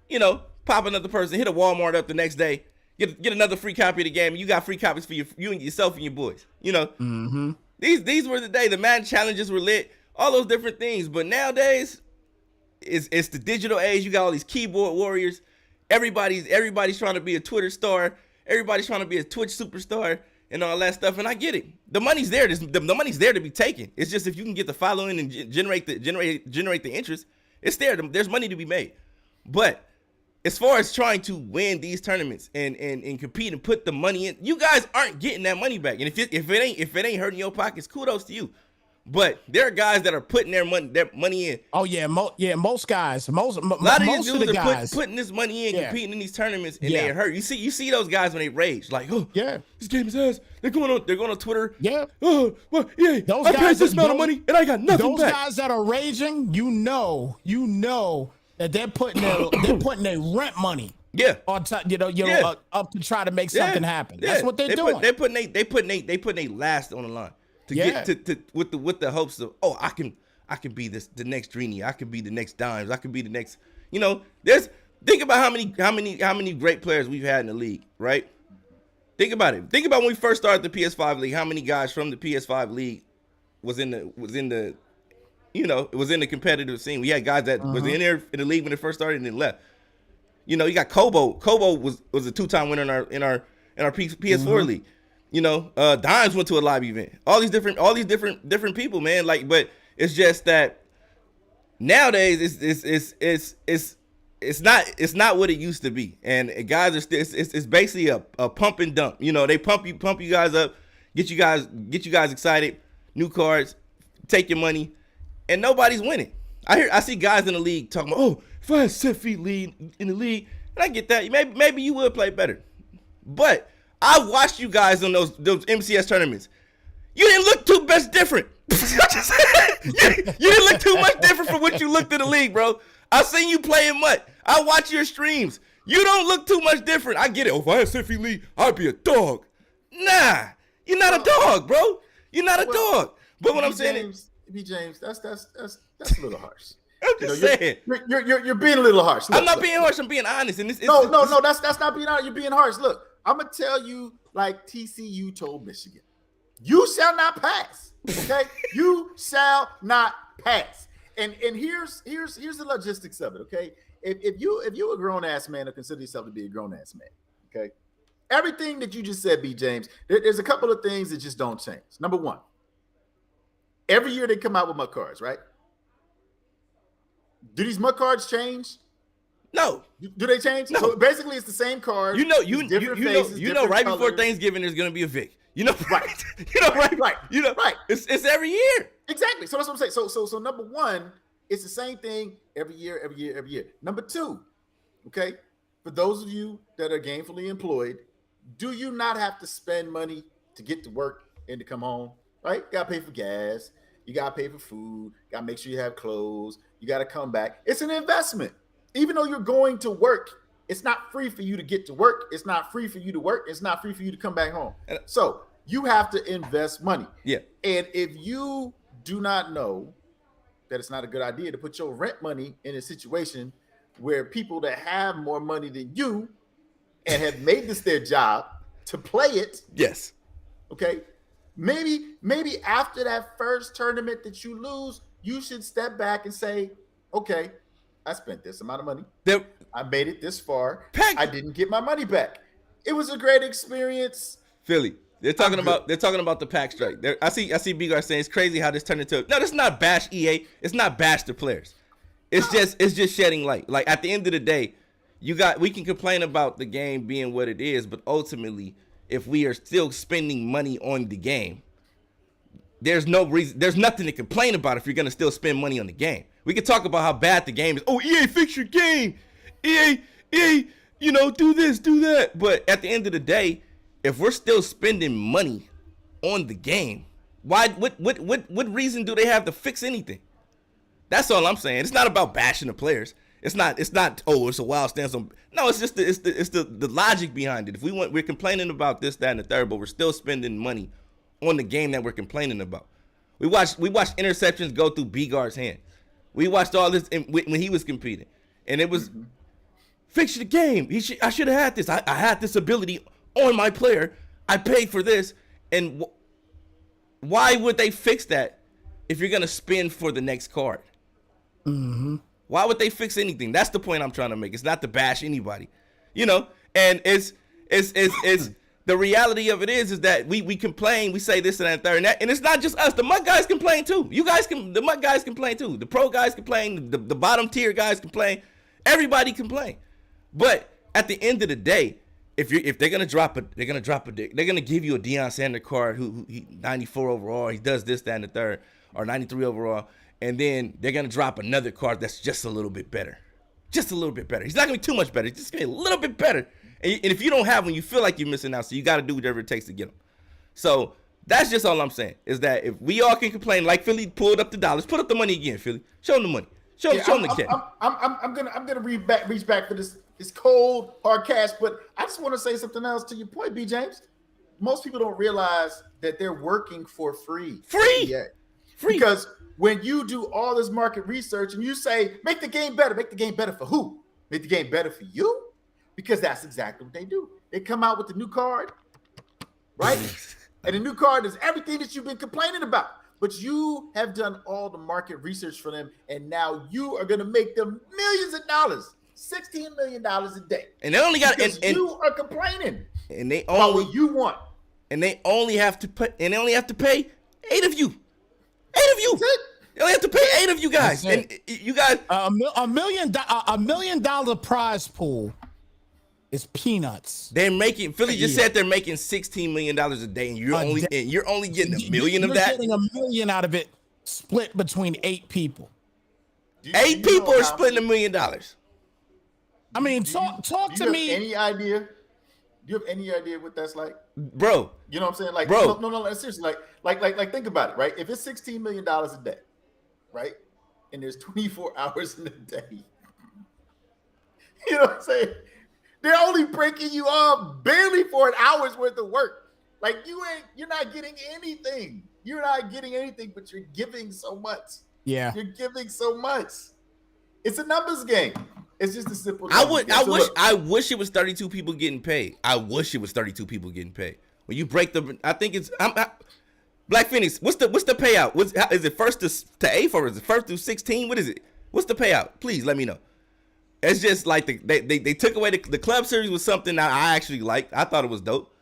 You know, pop another person, hit a Walmart up the next day, get another free copy of the game. And you got free copies for you and yourself and your boys. You know, these were the day. The Madden challenges were lit, all those different things. But nowadays, it's the digital age. You got all these keyboard warriors. Everybody's trying to be a Twitter star. Everybody's trying to be a Twitch superstar and all that stuff. And I get it. The money's there. The money's there to be taken. It's just if you can get the following and generate the interest, it's there. There's money to be made. But as far as trying to win these tournaments and compete and put the money in, you guys aren't getting that money back. And if it ain't hurting your pockets, kudos to you. But there are guys that are putting their money in. Oh yeah, most guys, a lot of these dudes are putting this money in, competing in these tournaments, and they hurt. You see those guys when they rage, like, oh yeah, this game is ass. They're going on Twitter. Yeah. Oh well, yeah. Those I guys paid this amount of money and I got nothing back. Those guys that are raging, you know that they're putting their rent money. Yeah. On top, up to try to make something happen. Yeah. That's what they're doing. They're putting their last on the line. To get to with the hopes of, oh, I can be the next Drini, I can be the next Dimes, I can be the next, you know. Think about how many great players we've had in the league, right? Think about it. Think about when we first started the PS5 league, how many guys from the PS5 league was in the competitive scene. We had guys that was in there in the league when it first started and then left. You know, you got Kobo. Kobo was a 2-time winner in our PS4 league. You know, Dimes went to a live event. All these different people, man. Like, but it's just that nowadays it's not what it used to be. And guys are still it's basically a pump and dump. You know, they pump you guys up, get you guys excited, new cards, take your money, and nobody's winning. I see guys in the league talking about, oh, if I had set feet lead in the league, and I get that. Maybe you would play better, but I watched you guys on those MCS tournaments. You didn't look too much different. You didn't look too much different from what you looked in the league, bro. I seen you playing MUT. I watch your streams. You don't look too much different. I get it. Oh, if I had Siffy Lee, I'd be a dog. Nah, you're not a dog, bro. You're not a dog. But what I'm saying is, James, that's a little harsh. I'm just saying. You're being a little harsh. I'm not being harsh. I'm being honest. And no, that's not being honest. You're being harsh. Look. I'm gonna tell you like TCU told Michigan, you shall not pass. Okay, you shall not pass. And here's the logistics of it. Okay, if you a grown ass man or consider yourself to be a grown ass man, okay, everything that you just said, B. James, there's a couple of things that just don't change. Number one, every year they come out with MUT cards, right? Do these MUT cards change? No. Do they change? No. So basically, it's the same card. You know, different faces, right colors. before Thanksgiving, there's gonna be a Vic. You know, Right. You know, right. You know, right. It's every year. Exactly. So that's what I'm saying. So number one, it's the same thing every year. Number two, okay, for those of you that are gainfully employed, do you not have to spend money to get to work and to come home? Right? You gotta pay for gas. You gotta pay for food. You gotta make sure you have clothes. You gotta come back. It's an investment. Even though you're going to work, it's not free for you to get to work. It's not free for you to work. It's not free for you to come back home. So you have to invest money. Yeah. And if you do not know that it's not a good idea to put your rent money in a situation where people that have more money than you and have made this their job to play it. Yes. Okay. Maybe after that first tournament that you lose, you should step back and say, okay, I spent this amount of money. I made it this far. I didn't get my money back. It was a great experience. Philly. They're talking about the pack strike. I see B-Gar saying it's crazy how this turned into. No, this is not bash EA. It's not bash the players. It's just shedding light. Like at the end of the day, we can complain about the game being what it is, but ultimately, if we are still spending money on the game, there's no reason. There's nothing to complain about if you're gonna still spend money on the game. We can talk about how bad the game is. Oh, EA, fix your game. EA, do this, do that. But at the end of the day, if we're still spending money on the game, what reason do they have to fix anything? That's all I'm saying. It's not about bashing the players. It's not. Oh, it's a wild stance on. No, it's just the logic behind it. If we're complaining about this, that, and the third, but we're still spending money on the game that we're complaining about. We watched interceptions go through B-Guard's hand. We watched all this when he was competing, and it was fix the game. I should have had this. I had this ability on my player. I paid for this, and why would they fix that if you're gonna spend for the next card? Mm-hmm. Why would they fix anything? That's the point I'm trying to make. It's not to bash anybody, and it's the reality of it is that we complain, we say this and that and third, and it's not just us. The MUT guys complain too. The MUT guys complain too. The pro guys complain. The bottom tier guys complain. Everybody complain. But at the end of the day, if they're gonna drop they're gonna give you a Deion Sanders card who 94 overall. He does this, that, and the third, or 93 overall. And then they're going to drop another card that's just a little bit better. Just a little bit better. He's not going to be too much better. He's just going to be a little bit better. And if you don't have one, you feel like you're missing out. So you got to do whatever it takes to get them. So that's just all I'm saying, is that if we all can complain, like Philly pulled up the dollars, put up the money again, Philly. Show them the money. Show them the cash. I'm gonna reach back for this cold hard cash, but I just want to say something else to your point, B. James. Most people don't realize that they're working for free. Free. Because when you do all this market research and you say, make the game better for who? Make the game better for you? Because that's exactly what they do. They come out with the new card, right? And the new card is everything that you've been complaining about. But you have done all the market research for them, and now you are going to make them millions of dollars, $16 million a day. And they only got and you are complaining. And they about what you want. And they only have to pay 8 of you. 8 of you. You only have to pay 8 of you guys, and you guys $1 million prize pool is peanuts. They're making. Philly just said they're making $16 million a day, and you're only getting $1 million of that. You're getting $1 million out of it, split between 8 people. 8 people are splitting $1 million. I mean, talk to me. Any idea? Do you have any idea what that's like, bro? You know what I'm saying? Like, bro, no, seriously, like, think about it, right? If it's $16 million a day, right, and there's 24 hours in a day, you know what I'm saying? They're only breaking you off barely for an hour's worth of work. Like you're not getting anything. You're not getting anything, but you're giving so much. Yeah, you're giving so much. It's a numbers game. It's just a simple. I wish it was 32 people getting paid. I wish it was 32 people getting paid. When you break I think it's Black Phoenix. What's the payout? Is it first to 8th or is it first through 16? What is it? What's the payout? Please let me know. It's just like they took away the club series was something that I actually liked. I thought it was dope.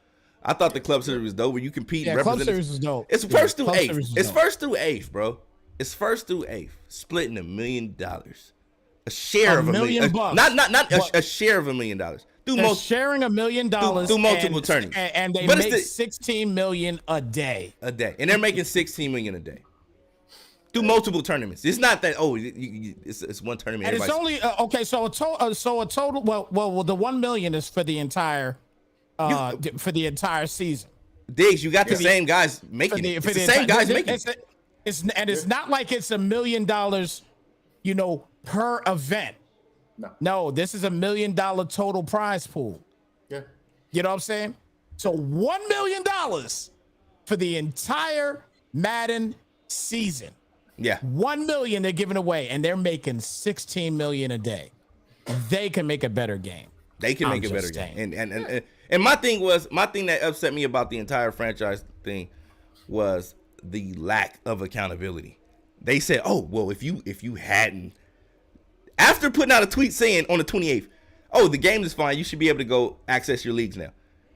I thought the club series was dope where you compete. Yeah, club series was dope. It's first through 8th. It's first through 8th, bro. It's first through 8th. Splitting $1 million. A share of $1 million. bucks. Not a share of $1 million. They're sharing $1 million through multiple tournaments, and they make $16 million a day. And they're making $16 million a day through multiple tournaments. It's not that it's one tournament. And it's only okay. So a total. Well, the $1 million is for the entire season. Diggs, you got the same guys making it. It's the same guys making it. It's not like it's $1 million, per event. No, this is $1 million total prize pool. Yeah. You know what I'm saying? So $1 million for the entire Madden season. Yeah. 1 million they're giving away, and they're making 16 million a day. They can make a better game. They can make a better game. And my thing that upset me about the entire franchise thing was the lack of accountability. They said, "Oh, well, if you hadn't," after putting out a tweet saying on the 28th, "Oh, the game is fine. You should be able to go access your leagues now."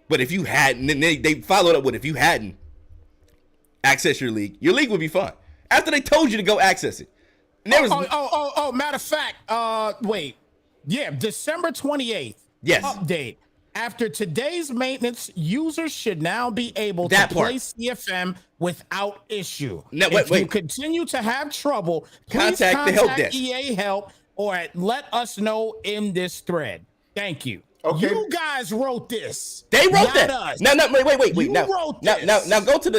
But if you hadn't, then they followed up with, "If you hadn't access your league would be fine." After they told you to go access it. And there was matter of fact, wait. Yeah, December 28th. Yes. Update. After today's maintenance, users should now be able to play CFM without issue. Now, if you continue to have trouble, please contact the help desk. EA help or let us know in this thread. Thank you. Okay. You guys wrote this. They wrote that. Us. Now, wait. You wrote this. Now go to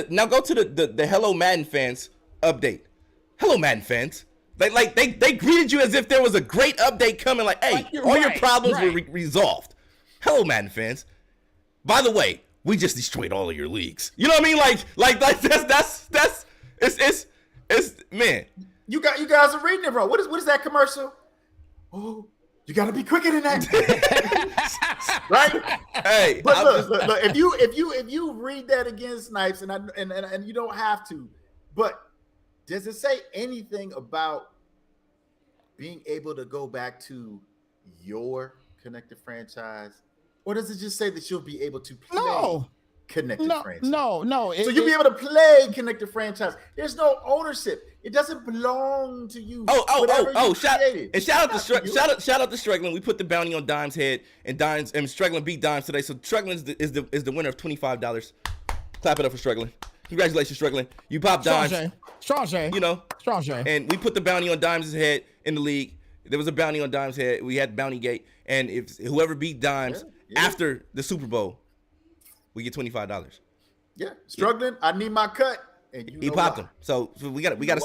the Hello Madden fans update. Hello Madden fans. They greeted you as if there was a great update coming. Like, hey, all your problems were resolved. Hello, Madden fans. By the way, we just destroyed all of your leagues. You know what I mean? Like that's it's man. You guys are reading it wrong. What is that commercial? Oh, you got to be quicker than that, right? Hey, but look, if you read that again, Snipes, and you don't have to, but does it say anything about being able to go back to your connected franchise? Or does it just say that you'll be able to play connected franchise? No. So you'll be able to play connected franchise. There's no ownership. It doesn't belong to you. Shout out to Struggling. We put the bounty on Dime's head, and Struggling beat Dimes today. So Struggling is the winner of $25. Clap it up for Struggling. Congratulations, Struggling. You popped Dimes. Strong J. Strong J. And we put the bounty on Dimes' head in the league. There was a bounty on Dimes' head. We had Bounty Gate. And if whoever beat Dimes after the Super Bowl, we get $25. Yeah, Struggling. Yeah. I need my cut. And he popped him. So we got to get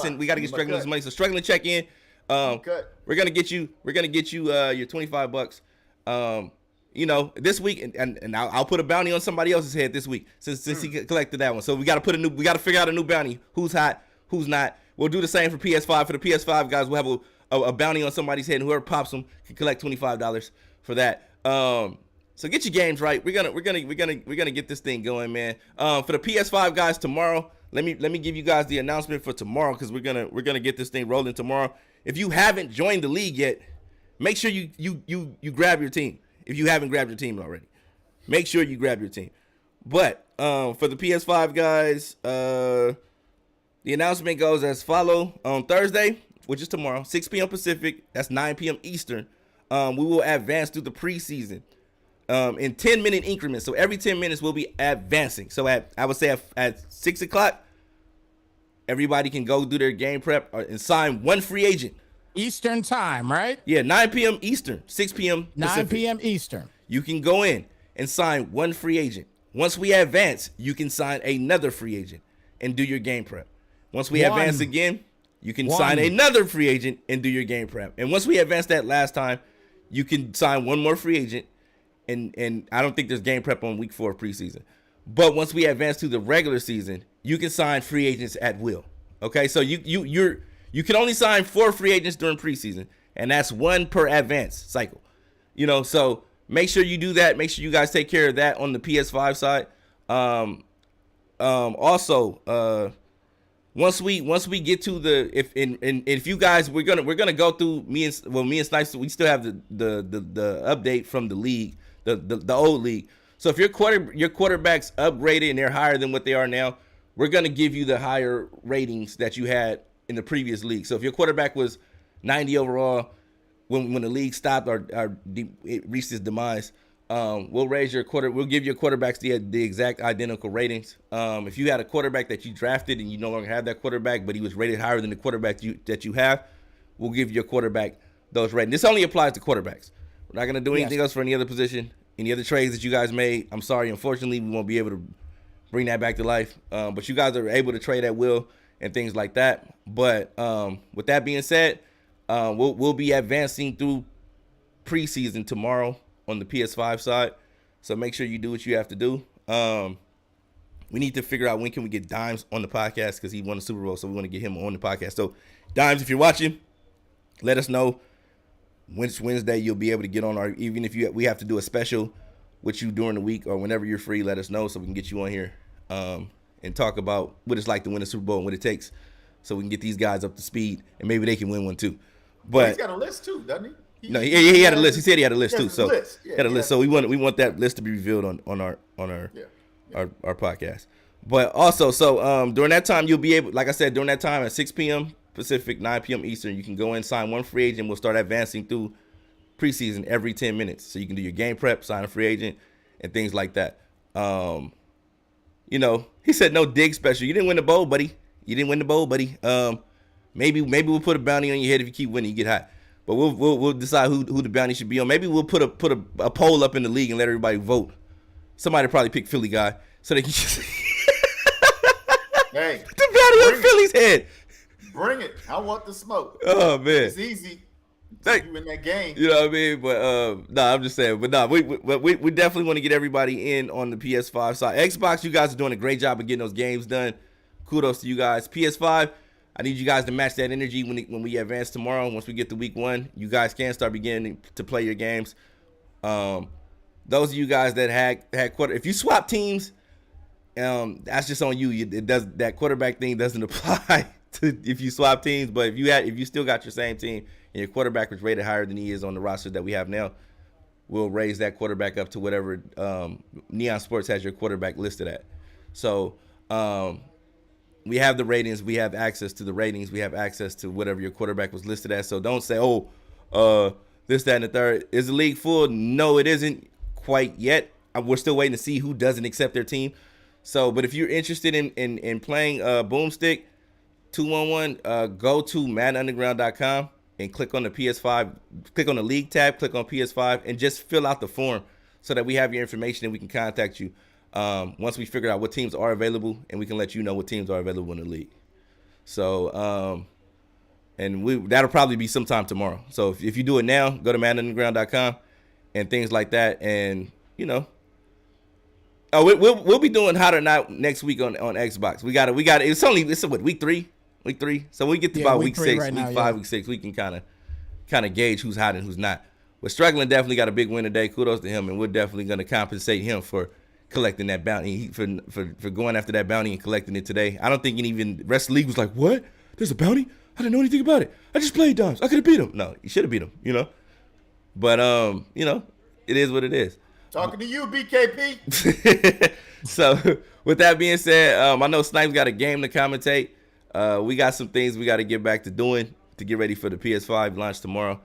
Struggling his money. So Struggling, check in. We're gonna get you your $25. This week, and I'll put a bounty on somebody else's head this week since he collected that one. So we got to figure out a new bounty. Who's hot? Who's not? We'll do the same for PS5. For the PS5 guys, we'll have a bounty on somebody's head, and whoever pops them can collect $25 for that. So get your games right. We're gonna get this thing going, man. For the PS5 guys, tomorrow, let me give you guys the announcement for tomorrow, because we're gonna get this thing rolling tomorrow. If you haven't joined the league yet, make sure you grab your team. If you haven't grabbed your team already, make sure you grab your team. But for the PS5 guys, the announcement goes as follow. On Thursday, which is tomorrow, 6 p.m. Pacific, that's 9 p.m. Eastern, we will advance through the preseason in 10-minute increments. So every 10 minutes we'll be advancing. So I would say at 6 o'clock, everybody can go do their game prep and sign one free agent. Eastern time, right? Yeah, 9 p.m. Eastern, 6 p.m. Pacific. 9 p.m. Eastern. You can go in and sign one free agent. Once we advance, you can sign another free agent and do your game prep. Once we advance again, you can sign another free agent and do your game prep. And once we advanced that last time, you can sign one more free agent. And I don't think there's game prep on week 4 of preseason. But once we advance to the regular season, you can sign free agents at will. Okay, so you can only sign 4 free agents during preseason, and that's 1 per advance cycle. So make sure you do that. Make sure you guys take care of that on the PS5 side. Also, once we get to the if you guys we're gonna go through me and Snipes, we still have the update from the league, the old league. So if your quarterback's upgraded and they're higher than what they are now, we're gonna give you the higher ratings that you had in the previous league. So if your quarterback was 90 overall, when the league stopped or it reached its demise, we'll raise your we'll give your quarterbacks the exact identical ratings. If you had a quarterback that you drafted and you no longer have that quarterback, but he was rated higher than the quarterback that you have, we'll give your quarterback those ratings. This only applies to quarterbacks. We're not going to do anything else for any other position, any other trades that you guys made. I'm sorry, unfortunately, we won't be able to bring that back to life. But you guys are able to trade at will and things like that. But with that being said, we'll be advancing through preseason tomorrow on the PS5 side. So make sure you do what you have to do. We need to figure out when can we get Dimes on the podcast because he won the Super Bowl, so we want to get him on the podcast. So Dimes, if you're watching, let us know which Wednesday you'll be able to get on our, even if we have to do a special with you during the week or whenever you're free, let us know so we can get you on here and talk about what it's like to win a Super Bowl and what it takes so we can get these guys up to speed and maybe they can win one too. But he's got a list too, doesn't he? No, he had a list. He said he had a list too. So he had a list. So we want that list to be revealed on our podcast. But also, so during that time you'll be able, like I said, during that time at 6 p.m. Pacific, 9 p.m. Eastern, you can go and sign one free agent. We'll start advancing through preseason every 10 minutes. So you can do your game prep, sign a free agent, and things like that. He said no dig special. You didn't win the bowl, buddy. Maybe we'll put a bounty on your head if you keep winning, you get hot. But we'll decide who the bounty should be on. Maybe we'll put a poll up in the league and let everybody vote. Somebody probably pick Philly guy so they can just hey, put the bounty on Philly's head. Bring it. I want the smoke. Oh man, it's easy. You in that game. You know what I mean? But I'm just saying. But we definitely want to get everybody in on the PS5 side. Xbox, you guys are doing a great job of getting those games done. Kudos to you guys. PS5, I need you guys to match that energy when we advance tomorrow. Once we get to week 1, you guys can start beginning to play your games. Those of you guys that had quarter, if you swap teams, that's just on you. That quarterback thing doesn't apply to if you swap teams. But if you still got your same team and your quarterback was rated higher than he is on the roster that we have now, we'll raise that quarterback up to whatever Neon Sports has your quarterback listed at. So we have the ratings. We have access to the ratings. We have access to whatever your quarterback was listed at. So don't say, this, that, and the third. Is the league full? No, it isn't quite yet. We're still waiting to see who doesn't accept their team. So, but if you're interested in playing Boomstick 211, go to MaddenUnderground.com and click on the PS5, click on the league tab, click on PS5, and just fill out the form so that we have your information and we can contact you once we figure out what teams are available, and we can let you know what teams are available in the league. So, and that'll probably be sometime tomorrow. So if you do it now, go to MaddenUnderground.com and things like that, and we'll be doing Hot or Not next week on Xbox. We got it. It's what, week 3? Week 3. So when we get to about week 6, right, week 5, week 6, we can kind of gauge who's hot and who's not. But Struggling definitely got a big win today. Kudos to him, and we're definitely going to compensate him for collecting that bounty, for going after that bounty and collecting it today. I don't think even the rest of the league was like, what? There's a bounty? I didn't know anything about it. I just played Dimes. I could have beat him. No, you should have beat him, But, it is what it is. Talking to you, BKP. So, with that being said, I know Snipes got a game to commentate. We got some things we got to get back to doing to get ready for the PS5 launch tomorrow.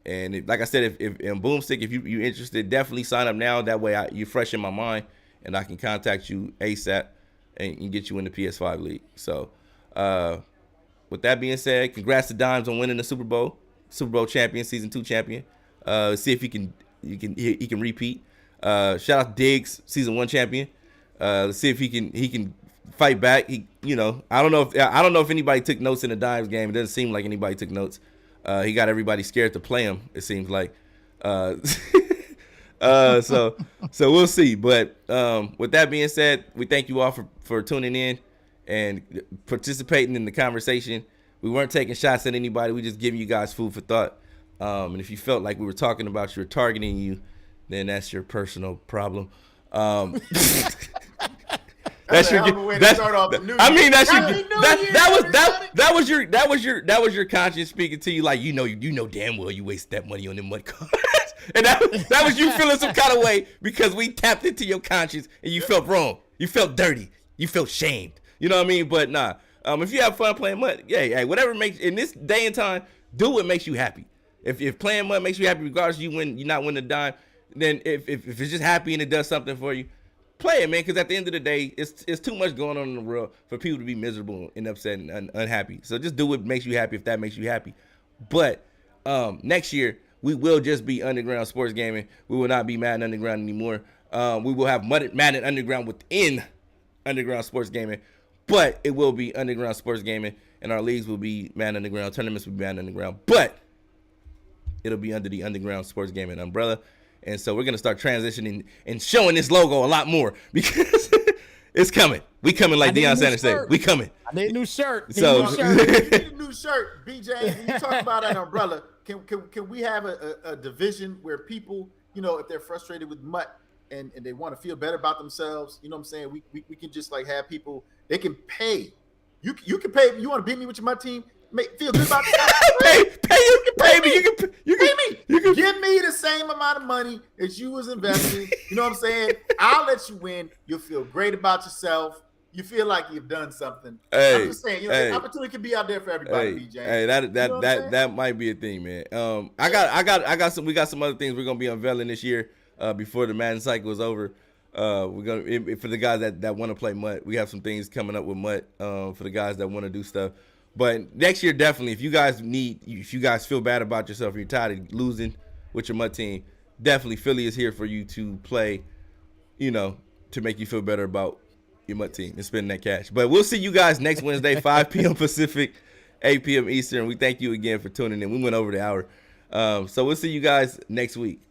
And like I said, if in Boomstick, if you're interested, definitely sign up now. That way you're fresh in my mind, and I can contact you ASAP and get you in the PS5 league. So, with that being said, congrats to Dimes on winning the Super Bowl champion, season 2 champion. See if he can repeat. Shout out to Diggs, season 1 champion. Let's see if he can fight back. I don't know if anybody took notes in the Dimes game. It doesn't seem like anybody took notes. He got everybody scared to play him, it seems like. So we'll see. But with that being said, we thank you all for tuning in and participating in the conversation. We weren't taking shots at anybody. We just giving you guys food for thought. And if you felt like we were talking about you or targeting you, then that's your personal problem. That was your conscience speaking to you, like you know damn well you wasted that money on them mud cards. And that was you feeling some kind of way because we tapped into your conscience and you felt wrong. You felt dirty. You felt shamed. You know what I mean? But nah. If you have fun playing mud, hey, whatever makes in this day and time, do what makes you happy. If playing MUT makes you happy, regardless you not winning a dime, then if it's just happy and it does something for you, play it, man. Because at the end of the day, it's too much going on in the world for people to be miserable and upset and unhappy. So just do what makes you happy if that makes you happy. But next year we will just be Underground Sports Gaming. We will not be Madden Underground anymore. We will have Madden Underground within Underground Sports Gaming, but it will be Underground Sports Gaming, and our leagues will be Madden Underground. Tournaments will be Madden Underground, but it'll be under the Underground Sports Gaming umbrella. And so we're going to start transitioning and showing this logo a lot more because it's coming. We coming like Deion Sanders said. We coming. I need a new shirt. So need a new shirt, BJ. When you talk about an umbrella, can we have a division where people, if they're frustrated with MUT and they want to feel better about themselves, you know what I'm saying? We can just like have people, they can pay. You can pay. You want to beat me with your MUT team? Feel good about yourself. pay me. You can pay me. Give me the same amount of money as you was investing. You know what I'm saying? I'll let you win. You'll feel great about yourself. You feel like you've done something. I'm just saying, the opportunity can be out there for everybody, BJ. Hey, that might be a thing, man. We got some other things we're gonna be unveiling this year before the Madden cycle is over. We're gonna for the guys that want to play MUT, we have some things coming up with MUT for the guys that want to do stuff. But next year, definitely, if you guys feel bad about yourself, you're tired of losing with your MUT team, definitely Philly is here for you to play, to make you feel better about your MUT team and spending that cash. But we'll see you guys next Wednesday, 5 p.m. Pacific, 8 p.m. Eastern. We thank you again for tuning in. We went over the hour. So we'll see you guys next week.